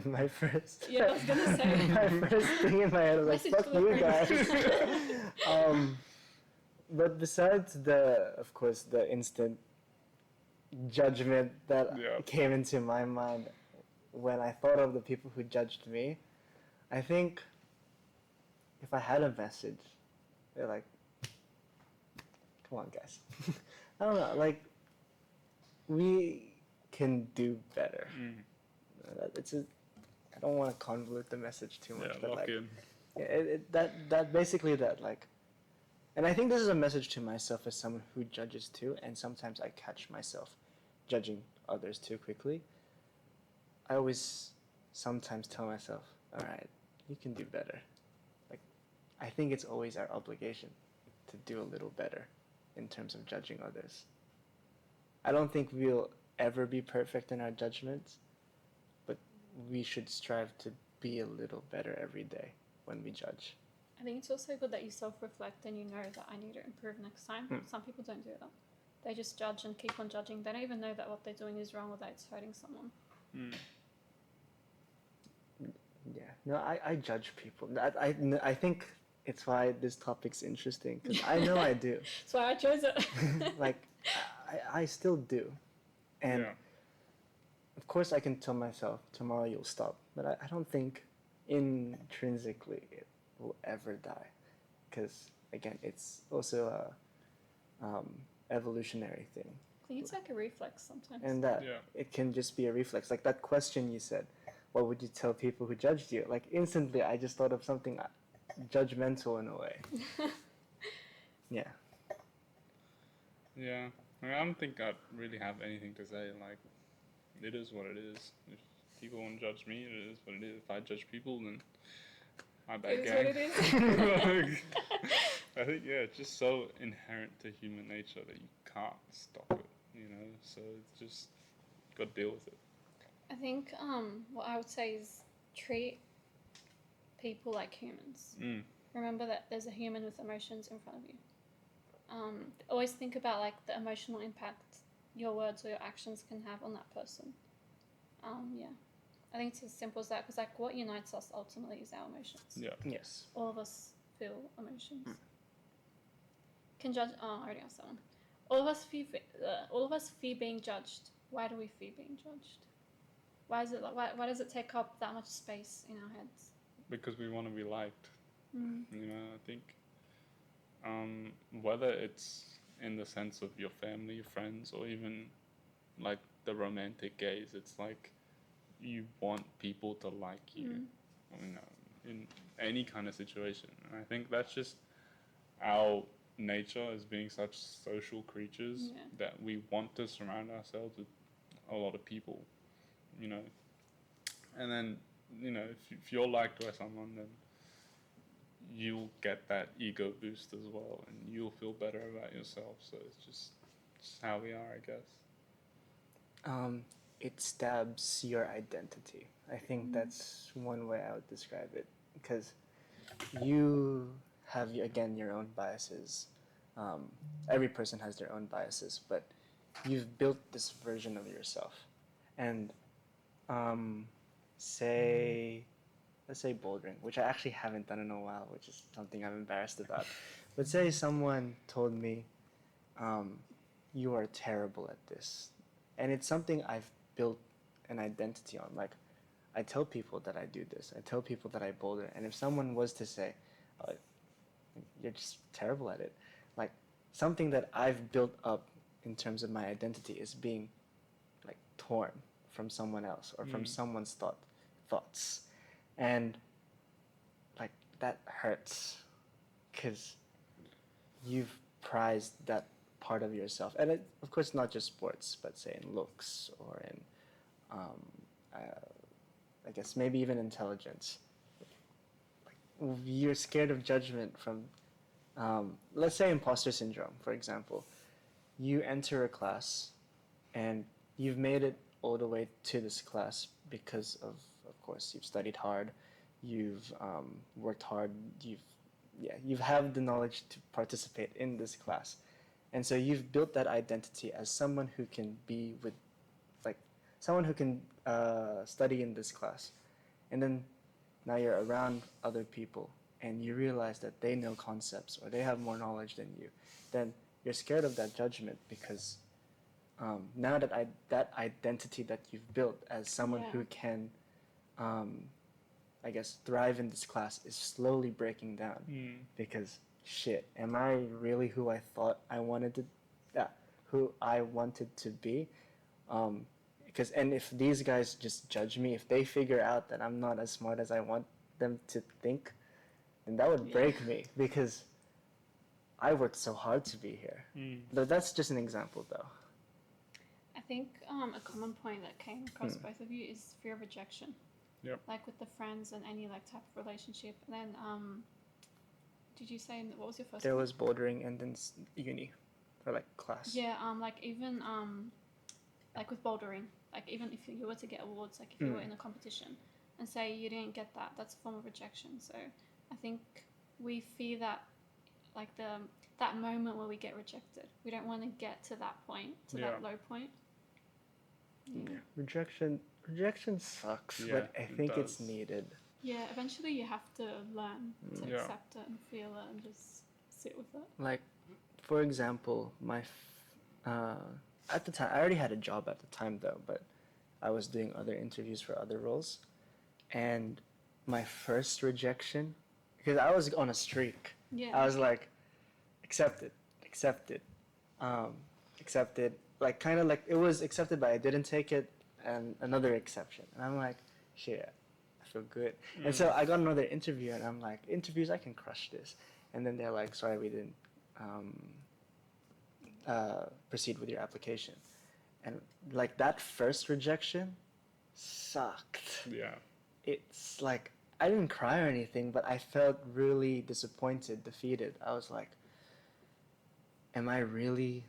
My first. Yeah, I was gonna say. My first thing in my head was Message fuck you guys. But besides of course, the instant judgment that came into my mind when I thought of the people who judged me, I think if I had a message, they're come on guys. I don't know, can do better. I don't want to convolute the message too much, Yeah, but lock like, in. that basically that like, and I think this is a message to myself as someone who judges too, and sometimes I catch myself judging others too quickly. I always sometimes tell myself, all right, you can do better. Like, I think it's always our obligation to do a little better in terms of judging others. I don't think we'll ever be perfect in our judgments, but we should strive to be a little better every day when we judge. I think it's also good that you self-reflect and you know that I need to improve next time. Some people don't do that. They just judge and keep on judging. They don't even know that what they're doing is wrong or that it's hurting someone. Yeah, no, I judge people. I think it's why this topic's interesting, because I know I do. That's why I chose it. Like, I still do. And Yeah. of course I can tell myself, tomorrow you'll stop. But I don't think intrinsically it will ever die. Because, again, it's also a evolutionary thing. I think it's like a reflex sometimes. And that Yeah. it can just be a reflex. Like that question you said, what would you tell people who judged you? Like instantly I just thought of something judgmental in a way. Yeah. Yeah. I mean, I don't think I really have anything to say. Like, it is what it is. If people want to judge me, it is what it is. If I judge people, then my bad It is gang. what it is. I think, yeah, it's just so inherent to human nature that you can't stop it, you know? So it's just got to deal with it. I think what I would say is treat people like humans. Remember that there's a human with emotions in front of you. Always think about like the emotional impact your words or your actions can have on that person. Yeah, I think it's as simple as that, because like what unites us ultimately is our emotions. Yeah. Yes. All of us feel emotions. Can judge. Oh, I already asked that one. All of us fear being judged. Why do we fear being judged? Why is it like? Why does it take up that much space in our heads? Because we want to be liked. You know, I think whether it's in the sense of your family, your friends, or even like the romantic gaze, it's like you want people to like you, you know, in any kind of situation. And I think that's just our nature as being such social creatures that we want to surround ourselves with a lot of people, you know. And then, you know, if you're liked by someone, then you'll get that ego boost as well, and you'll feel better about yourself. So it's just how we are, I guess. It stabs your identity. I think that's one way I would describe it, because you have again your own biases. Every person has their own biases, but you've built this version of yourself, and let's say bouldering, which I actually haven't done in a while, which is something I'm embarrassed about. But say someone told me, you are terrible at this. And it's something I've built an identity on. Like, I tell people that I do this. I tell people that I boulder. And if someone was to say, oh, you're just terrible at it, like, something that I've built up in terms of my identity is being, like, torn from someone else or from someone's thoughts. And, like, that hurts because you've prized that part of yourself. And it, of course, not just sports, but say in looks or in, I guess, maybe even intelligence. Like, you're scared of judgment from, let's say imposter syndrome, for example. You enter a class and you've made it all the way to this class because of course, you've studied hard, you've worked hard, you've had the knowledge to participate in this class. And so you've built that identity as someone who can be with, like, someone who can study in this class. And then now you're around other people and you realize that they know concepts or they have more knowledge than you. Then you're scared of that judgment because now that that identity that you've built as someone who can, I guess, thrive in this class is slowly breaking down because shit, am I really who I thought I wanted to, who I wanted to be? Because, and if these guys just judge me, if they figure out that I'm not as smart as I want them to think, then that would break me, because I worked so hard to be here. But that's just an example, though. I think a common point that came across both of you is fear of rejection. Yep. Like with the friends and any like type of relationship. And then, did you say what was your first? There point? was bouldering and then uni, or like class. Yeah. Like even like with bouldering, like even if you were to get awards, like if you were in a competition, and say you didn't get that, that's a form of rejection. So I think we fear that, like that moment where we get rejected. We don't want to get to that point, to that low point. Yeah. Rejection sucks, Yeah, but I it think it's does. needed. Yeah, eventually you have to learn to accept it and feel it and just sit with it. Like, for example, at the time, I already had a job at the time though, but I was doing other interviews for other roles, and my first rejection, because I was on a streak. Yeah. I was like, accepted, accepted, accepted. Like, kind of like, it was accepted, but I didn't take it, and another exception. And I'm like, shit, I feel good. And so I got another interview, and I'm like, interviews, I can crush this. And then they're like, sorry, we didn't proceed with your application. And like that first rejection sucked. Yeah. It's like, I didn't cry or anything, but I felt really disappointed, defeated. I was like, am I really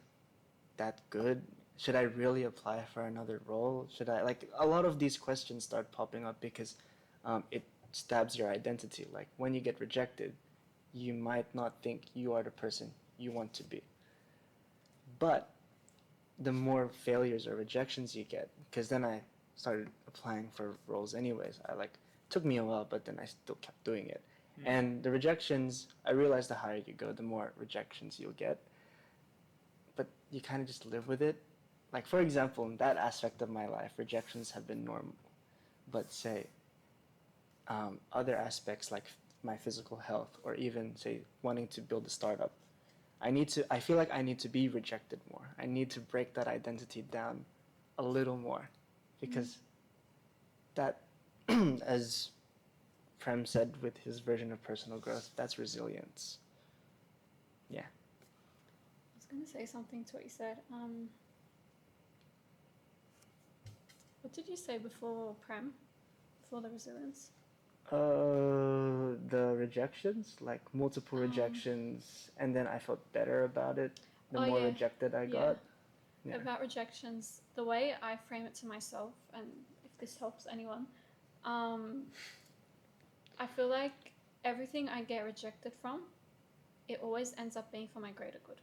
that good? Should I really apply for another role? Should I, like, a lot of these questions start popping up because it stabs your identity. Like, when you get rejected, you might not think you are the person you want to be. But the more failures or rejections you get, because then I started applying for roles anyways. Took me a while, but then I still kept doing it. And the rejections, I realized the higher you go, the more rejections you'll get. But you kind of just live with it. Like, for example, in that aspect of my life, rejections have been normal. But say, other aspects like my physical health, or even say wanting to build a startup, I feel like I need to be rejected more. I need to break that identity down a little more, because that, as Prem said with his version of personal growth, that's resilience. Yeah. I was going to say something to what you said. What did you say before Prem? Before the resilience? The rejections, like multiple rejections, and then I felt better about it the more rejected I got. Yeah. About rejections, the way I frame it to myself, and if this helps anyone, I feel like everything I get rejected from, it always ends up being for my greater good.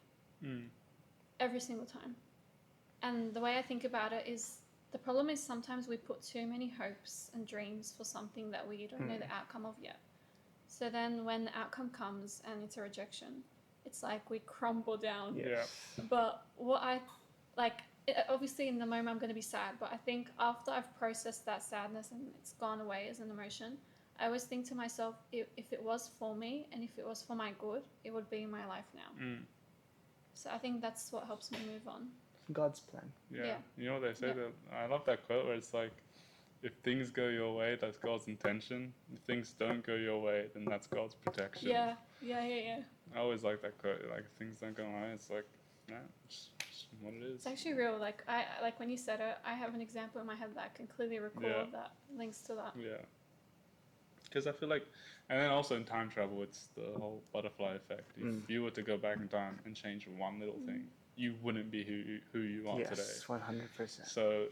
Every single time. And the way I think about it is, the problem is sometimes we put too many hopes and dreams for something that we don't know the outcome of yet. So then when the outcome comes and it's a rejection, it's like we crumble down. Yeah. But obviously in the moment I'm going to be sad, but I think after I've processed that sadness and it's gone away as an emotion, I always think to myself, if it was for me and if it was for my good, it would be in my life now. So I think that's what helps me move on. God's plan. Yeah. You know what they say? That I love that quote where it's like, if things go your way, that's God's intention. If things don't go your way, then that's God's protection. Yeah. I always like that quote. Like, if things don't go my way, it's like, nah, it's just what it is. It's actually real. Like when you said it, I have an example in my head that I can clearly recall that links to that. Yeah. Because I feel like, and then also in time travel, it's the whole butterfly effect. If you were to go back in time and change one little thing, you wouldn't be who you are today. Yes, 100%. So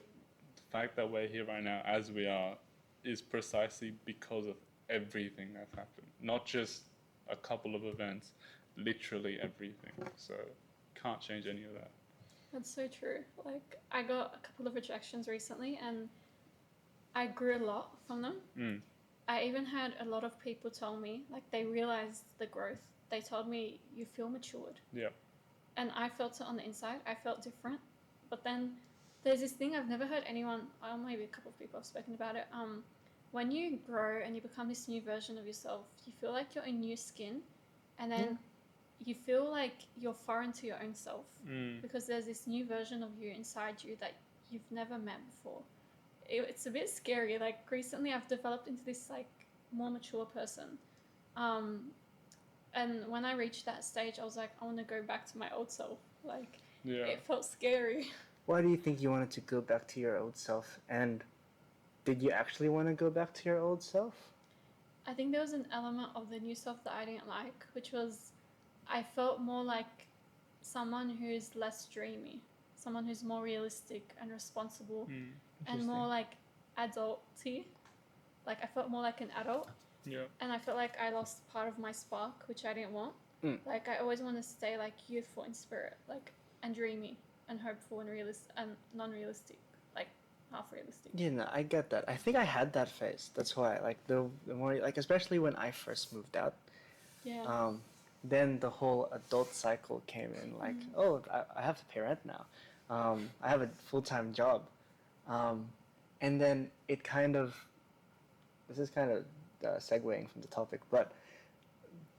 the fact that we're here right now as we are is precisely because of everything that's happened. Not just a couple of events, literally everything. So can't change any of that. That's so true. Like, I got a couple of rejections recently and I grew a lot from them. I even had a lot of people tell me, like, they realized the growth. They told me, you feel matured. Yeah. And I felt it on the inside. I felt different. But then there's this thing I've never heard anyone, or maybe a couple of people have spoken about it. When you grow and you become this new version of yourself, you feel like you're in new skin. And then you feel like you're foreign to your own self. Because there's this new version of you inside you that you've never met before. It's a bit scary. Like recently I've developed into this like more mature person. And when I reached that stage, I was like, I want to go back to my old self. Like, it felt scary. Why do you think you wanted to go back to your old self? And did you actually want to go back to your old self? I think there was an element of the new self that I didn't like, which was I felt more like someone who's less dreamy, someone who's more realistic and responsible, and more like adulty. Like I felt more like an adult. Yeah. And I felt like I lost part of my spark, which I didn't want. Like I always want to stay like youthful in spirit, like and dreamy and hopeful and realistic and non-realistic, like half realistic. Yeah, no, I get that. I think I had that phase. That's why, like, the more, like, especially when I first moved out, Yeah. then the whole adult cycle came in. Like, oh, I have to pay rent now. I have a full-time job. And then it kind of, this is kind of segueing from the topic, but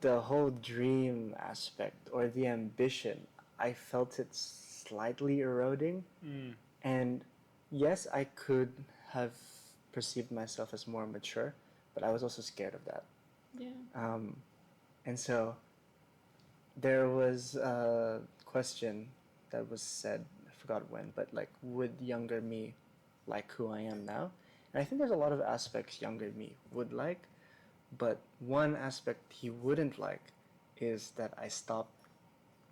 the whole dream aspect or the ambition, I felt it slightly eroding. And yes, I could have perceived myself as more mature, but I was also scared of that. Yeah. And so there was a question that was said, I forgot when, but like, would younger me like who I am now? And I think there's a lot of aspects younger me would like, but one aspect he wouldn't like is that I stopped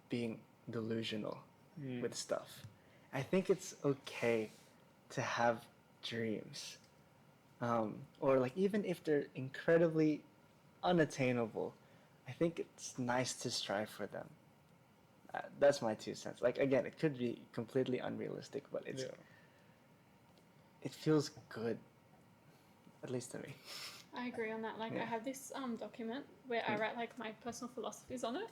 being delusional with stuff. I think it's okay to have dreams. Or like even if they're incredibly unattainable, I think it's nice to strive for them. That's my 2 cents. Like again, it could be completely unrealistic, but it feels good, at least to me. I agree on that. Like I have this document where I write like my personal philosophies on it.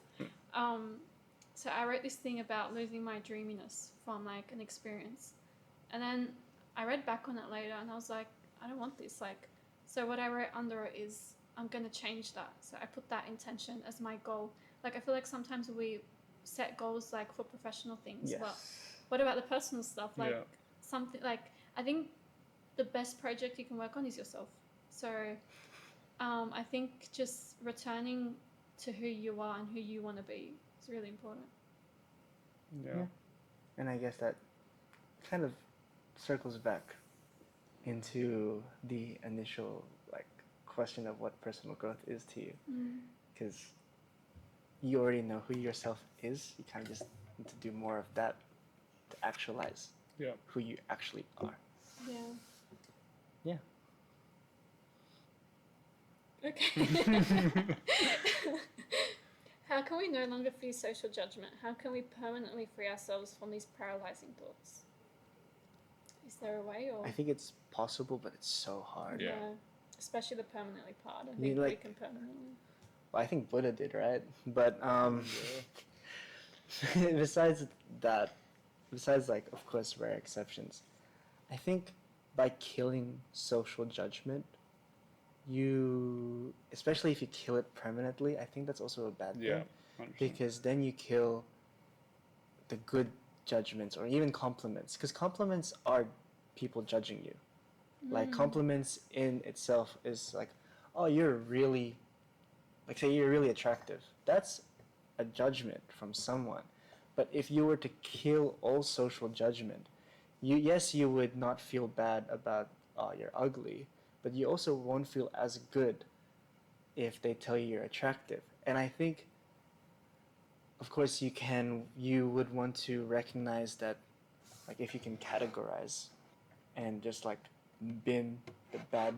So I wrote this thing about losing my dreaminess from like an experience, and then I read back on it later and I was like, I don't want this. Like, so what I wrote under it is I'm gonna change that. So I put that intention as my goal. Like I feel like sometimes we set goals like for professional things, Yes. but what about the personal stuff? Like something like I think the best project you can work on is yourself. So I think just returning to who you are and who you want to be is really important. Yeah. And I guess that kind of circles back into the initial like question of what personal growth is to you, because you already know who yourself is. You kind of just need to do more of that to actualize who you actually are. Yeah. Yeah. Okay. How can we no longer fear social judgment? How can we permanently free ourselves from these paralyzing thoughts? Is there a way, or I think it's possible, but it's so hard. Yeah. especially the permanently part. I You think we like- can permanently. Well, I think Buddha did, right? But besides that, besides like of course rare exceptions, I think by killing social judgment, you, especially if you kill it permanently, I think that's also a bad Yeah. thing, 100%. because then you kill the good judgments or even compliments, because compliments are people judging you. Like compliments in itself is like, oh, you're really, like say you're really attractive. That's a judgment from someone. But if you were to kill all social judgment, you would not feel bad about, oh, you're ugly, but you also won't feel as good if they tell you you're attractive. And I think, of course, you would want to recognize that, like if you can categorize and just like bin the bad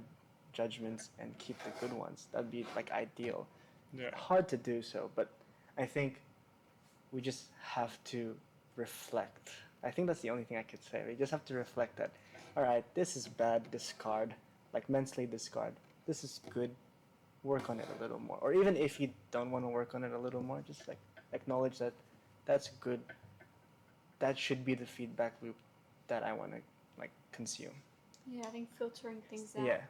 judgments and keep the good ones, that'd be like ideal. Yeah. Hard to do so, but I think we just have to reflect. I think that's the only thing I could say. We just have to reflect that, all right, this is bad, discard, like mentally discard. This is good, work on it a little more. Or even if you don't want to work on it a little more, just like acknowledge that that's good. That should be the feedback loop that I want to like consume. Yeah, I think filtering things out. Yeah.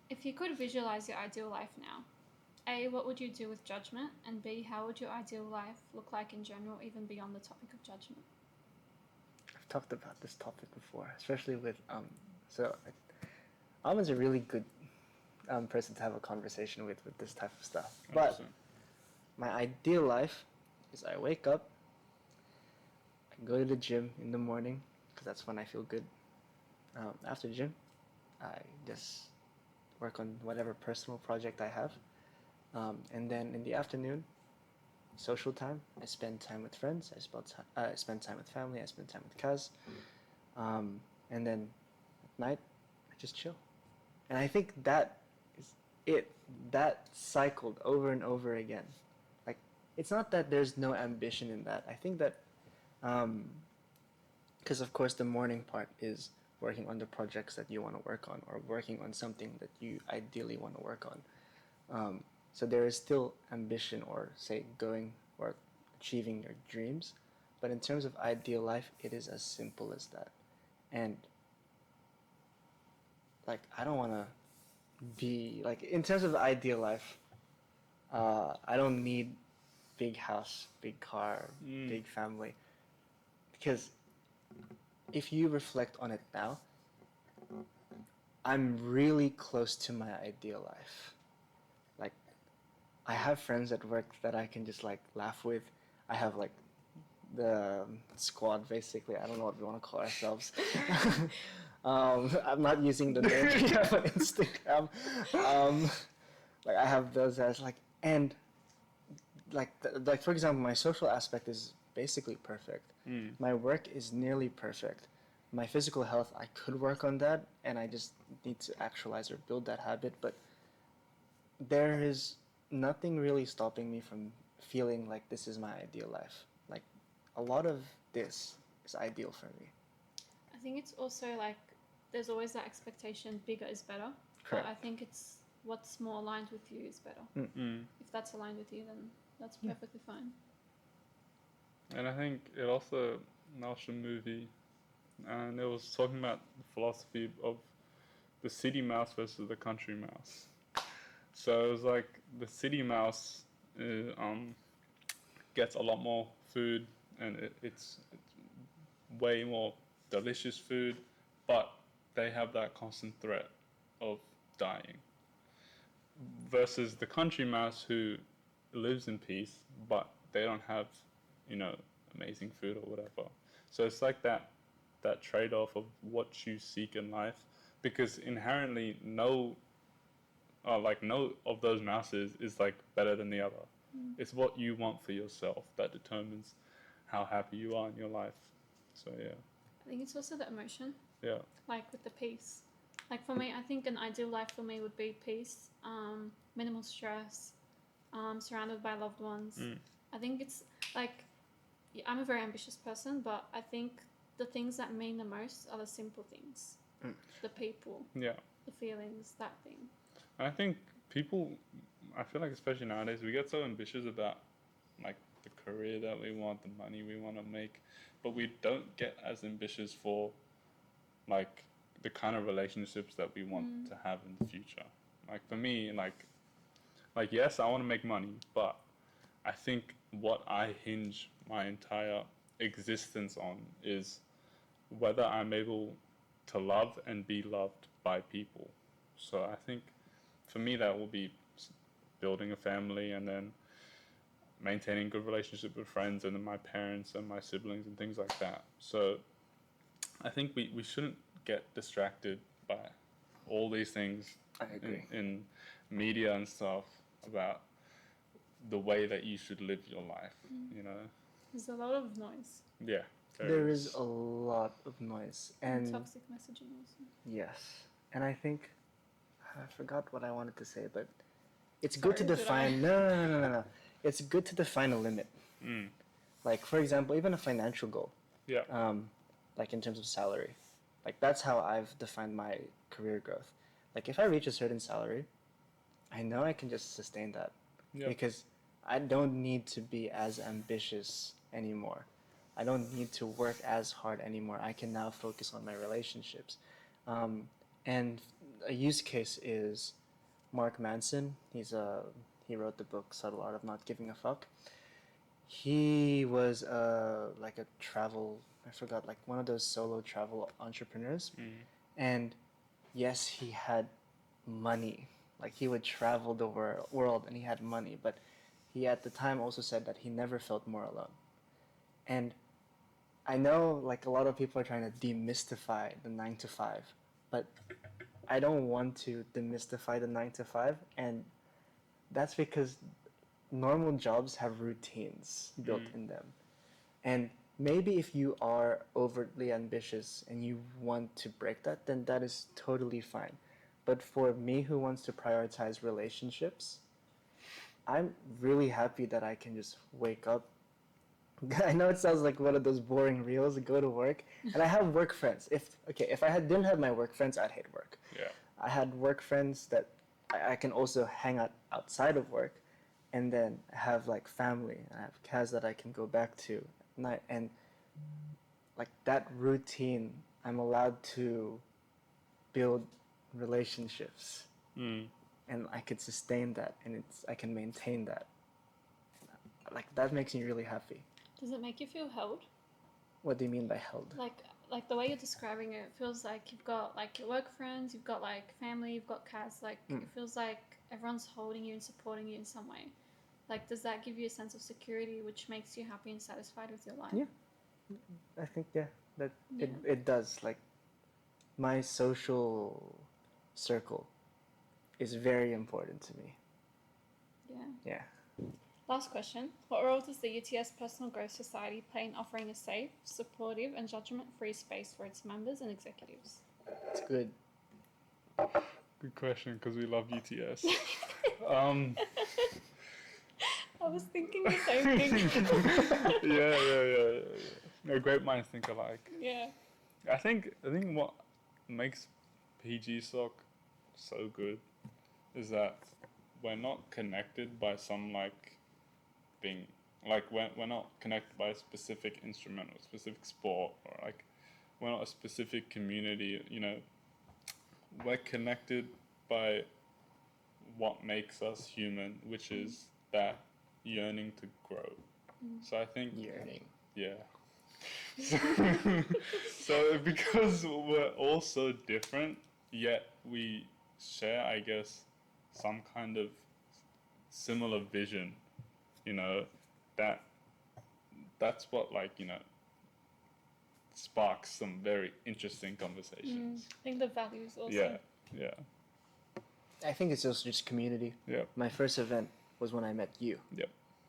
If you could visualize your ideal life now, A, what would you do with judgment? And B, how would your ideal life look like in general, even beyond the topic of judgment? talked about this topic before, especially with so Almond's a really good person to have a conversation with this type of stuff. But 100%. my ideal life is I wake up, I go to the gym in the morning because that's when I feel good. After the gym, I just work on whatever personal project I have, and then in the afternoon, social time. I spend time with friends. I spend time with family. I spend time with Kaz, and then at night, I just chill. And I think that is it. That cycled over and over again. Like, it's not that there's no ambition in that. I think that, because of course the morning part is working on the projects that you want to work on, or working on something that you ideally want to work on. So there is still ambition, or say going or achieving your dreams. But in terms of ideal life, it is as simple as that. And like, I don't want to be like, in terms of ideal life, I don't need big house, big car, big family. Because if you reflect on it now, I'm really close to my ideal life. Like, I have friends at work that I can just like laugh with. I have like the squad, basically. I don't know what we want to call ourselves. I'm not using the name we have on Instagram. Like, I have those as like, and like for example, my social aspect is basically perfect. My work is nearly perfect. My physical health, I could work on that, and I just need to actualize or build that habit. But there is nothing really stopping me from feeling like this is my ideal life. Like, a lot of this is ideal for me. I think it's also like there's always that expectation bigger is better. Correct. But I think it's what's more aligned with you is better. If that's aligned with you, then that's perfectly fine. And I think it also watched a movie, and it was talking about the philosophy of the city mouse versus the country mouse. So it was like the city mouse gets a lot more food, and it's way more delicious food, but they have that constant threat of dying. Versus the country mouse who lives in peace, but they don't have, amazing food or whatever. So it's like that trade-off of what you seek in life, because inherently no of those mouses is like better than the other. It's what you want for yourself that determines how happy you are in your life. So yeah. I think it's also the emotion. Yeah. Like with the peace. Like for me, I think an ideal life for me would be peace, minimal stress, surrounded by loved ones. I think it's like, I'm a very ambitious person, but I think the things that mean the most are the simple things. The people. Yeah. The feelings, that thing. I think people, I feel like especially nowadays, we get so ambitious about like the career that we want, the money we want to make, but we don't get as ambitious for like the kind of relationships that we want to have in the future. Like for me, like yes, I want to make money, but I think what I hinge my entire existence on is whether I'm able to love and be loved by people. So I think for me that will be building a family, and then maintaining good relationship with friends, and then my parents and my siblings and things like that. So I think we shouldn't get distracted by all these things I agree. in media and stuff about the way that you should live your life, There's a lot of noise. Yeah. There is a lot of noise. And toxic messaging also. yes. And I think, I forgot what I wanted to say, but it's good to Sorry, did define. No. It's good to define a limit. Like, for example, even a financial goal. Yeah. Like in terms of salary. Like, that's how I've defined my career growth. Like, if I reach a certain salary, I know I can just sustain that. Yeah. Because I don't need to be as ambitious anymore. I don't need to work as hard anymore. I can now focus on my relationships. And a use case is Mark Manson. He wrote the book Subtle Art of Not Giving a Fuck. He was like a travel, I forgot, like one of those solo travel entrepreneurs. And yes, he had money. Like he would travel the world and he had money, but he at the time also said that he never felt more alone. And I know like a lot of people are trying to demystify the 9 to 5, but I don't want to demystify the 9 to 5, and that's because normal jobs have routines built in them. And maybe if you are overtly ambitious and you want to break that, then that is totally fine. But for me who wants to prioritize relationships, I'm really happy that I can just wake up. I know it sounds like one of those boring reels, go to work, and I have work friends. If I didn't have my work friends, I'd hate work. Yeah. I had work friends that I can also hang out outside of work, and then have like family. I have cats that I can go back to at night, and like that routine, I'm allowed to build relationships, and I could sustain that, and I can maintain that. Like that makes me really happy. Does it make you feel held? What do you mean by held? Like the way you're describing it feels like you've got like your work friends, you've got like family, you've got cats. Like it feels like everyone's holding you and supporting you in some way. Like does that give you a sense of security, which makes you happy and satisfied with your life? Yeah, I think it does. Like my social circle is very important to me. Yeah. Last question. What role does the UTS Personal Growth Society play in offering a safe, supportive, and judgment-free space for its members and executives? It's good. Good question, because we love UTS. I was thinking the same thing. Yeah. No, great minds think alike. Yeah. I think what makes PG Soc so good is that we're not connected by some like thing. Like we're not connected by a specific instrument or specific sport, or like we're not a specific community, you know. We're connected by what makes us human, which is that yearning to grow. So I think Yearning. yeah. So because we're all so different, yet we share, I guess, some kind of similar vision, you know, that's what, like, you know, sparks some very interesting conversations. I think the values also. Yeah. I think it's also just community. Yeah. My first event was when I met you. Yep.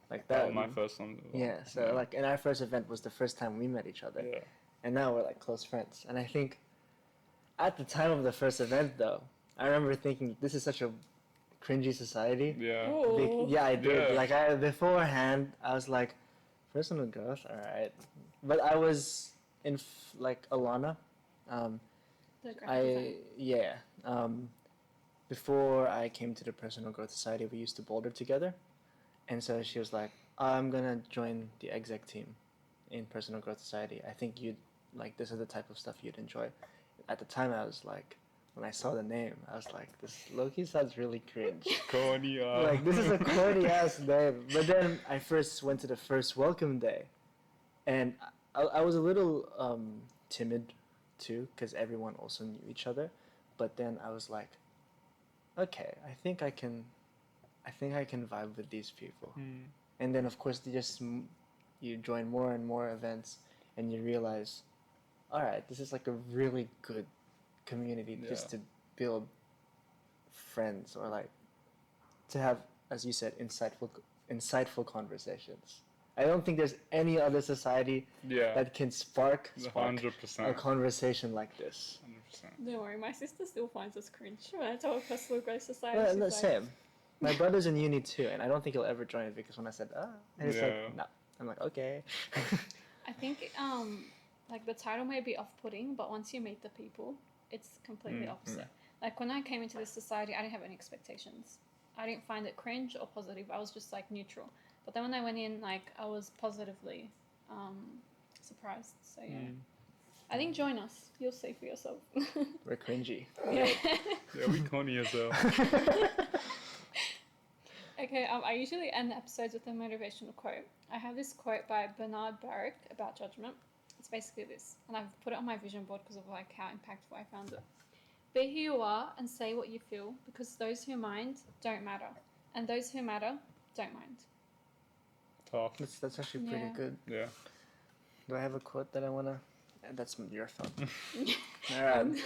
Like that. My first one. Yeah. So like, and our first event was the first time we met each other. Yeah. And now we're like close friends. And I think at the time of the first event, though, I remember thinking this is such a cringy society. Yeah. Ooh. Yeah, I did. Yeah. Like beforehand, I was like, personal growth, all right. But I was in like Alana. The graphic design. Before I came to the Personal Growth Society, we used to boulder together, and so she was like, "I'm gonna join the exec team in Personal Growth Society. I think you'd like this is the type of stuff you'd enjoy." At the time, I was like, when I saw the name, I was like, "This low-key sounds really cringe." Corny. Like this is a corny ass name. But then I first went to the first welcome day, and I was a little timid too because everyone also knew each other. But then I was like, okay, I think I can vibe with these people. And then of course you join more and more events, and you realize, all right, this is like a really good community just to build friends, or like to have, as you said, insightful conversations. I don't think there's any other society that can spark 100%. a conversation like this. 100%. Don't worry, my sister still finds us cringe when I tell her Personal Growth Society. Well, she's the like, same. My brother's in uni too, and I don't think he'll ever join it because when I said, and he's like, no. I'm like, okay. I think like the title may be off-putting, but once you meet the people, it's completely opposite. Like when I came into this society, I didn't have any expectations. I didn't find it cringe or positive. I was just like neutral. But then when I went in, like I was positively surprised. So yeah. I think join us. You'll see for yourself. We're cringy. Yeah. Yeah, we corny as well. Okay, I usually end the episodes with a motivational quote. I have this quote by Bernard Baruch about judgment. It's basically this, and I've put it on my vision board because of like how impactful I found it. Be who you are and say what you feel, because those who mind don't matter, and those who matter don't mind. Tough. That's actually pretty Yeah. good. Yeah. Do I have a quote that I wanna? That's your phone. All right.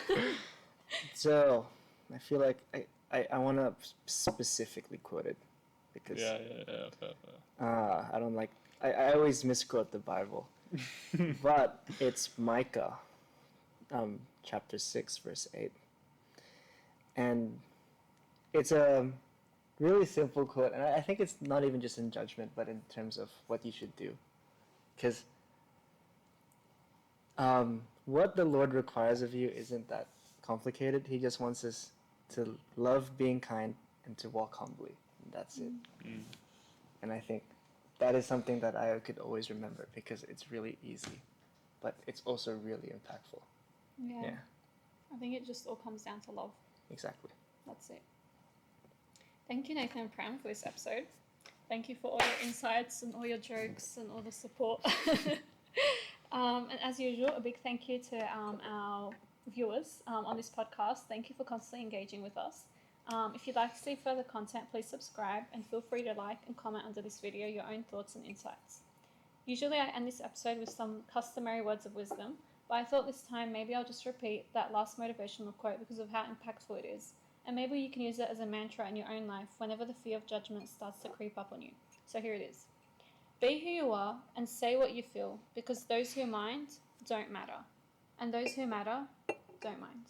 So I feel like I wanna specifically quote it because Yeah. Fair. I don't like. I always misquote the Bible, but it's Micah, chapter 6, verse 8, and it's a really simple quote, and I think it's not even just in judgment, but in terms of what you should do, because what the Lord requires of you isn't that complicated. He just wants us to love being kind and to walk humbly. And that's it. Mm. And I think that is something that I could always remember because it's really easy, but it's also really impactful. Yeah. I think it just all comes down to love. Exactly. That's it. Thank you, Nathan and Prem, for this episode. Thank you for all your insights and all your jokes and all the support. And as usual, a big thank you to our viewers on this podcast. Thank you for constantly engaging with us. If you'd like to see further content, please subscribe and feel free to like and comment under this video your own thoughts and insights. Usually I end this episode with some customary words of wisdom, but I thought this time maybe I'll just repeat that last motivational quote because of how impactful it is. And maybe you can use it as a mantra in your own life whenever the fear of judgment starts to creep up on you. So here it is. Be who you are and say what you feel, because those who mind don't matter, and those who matter don't mind.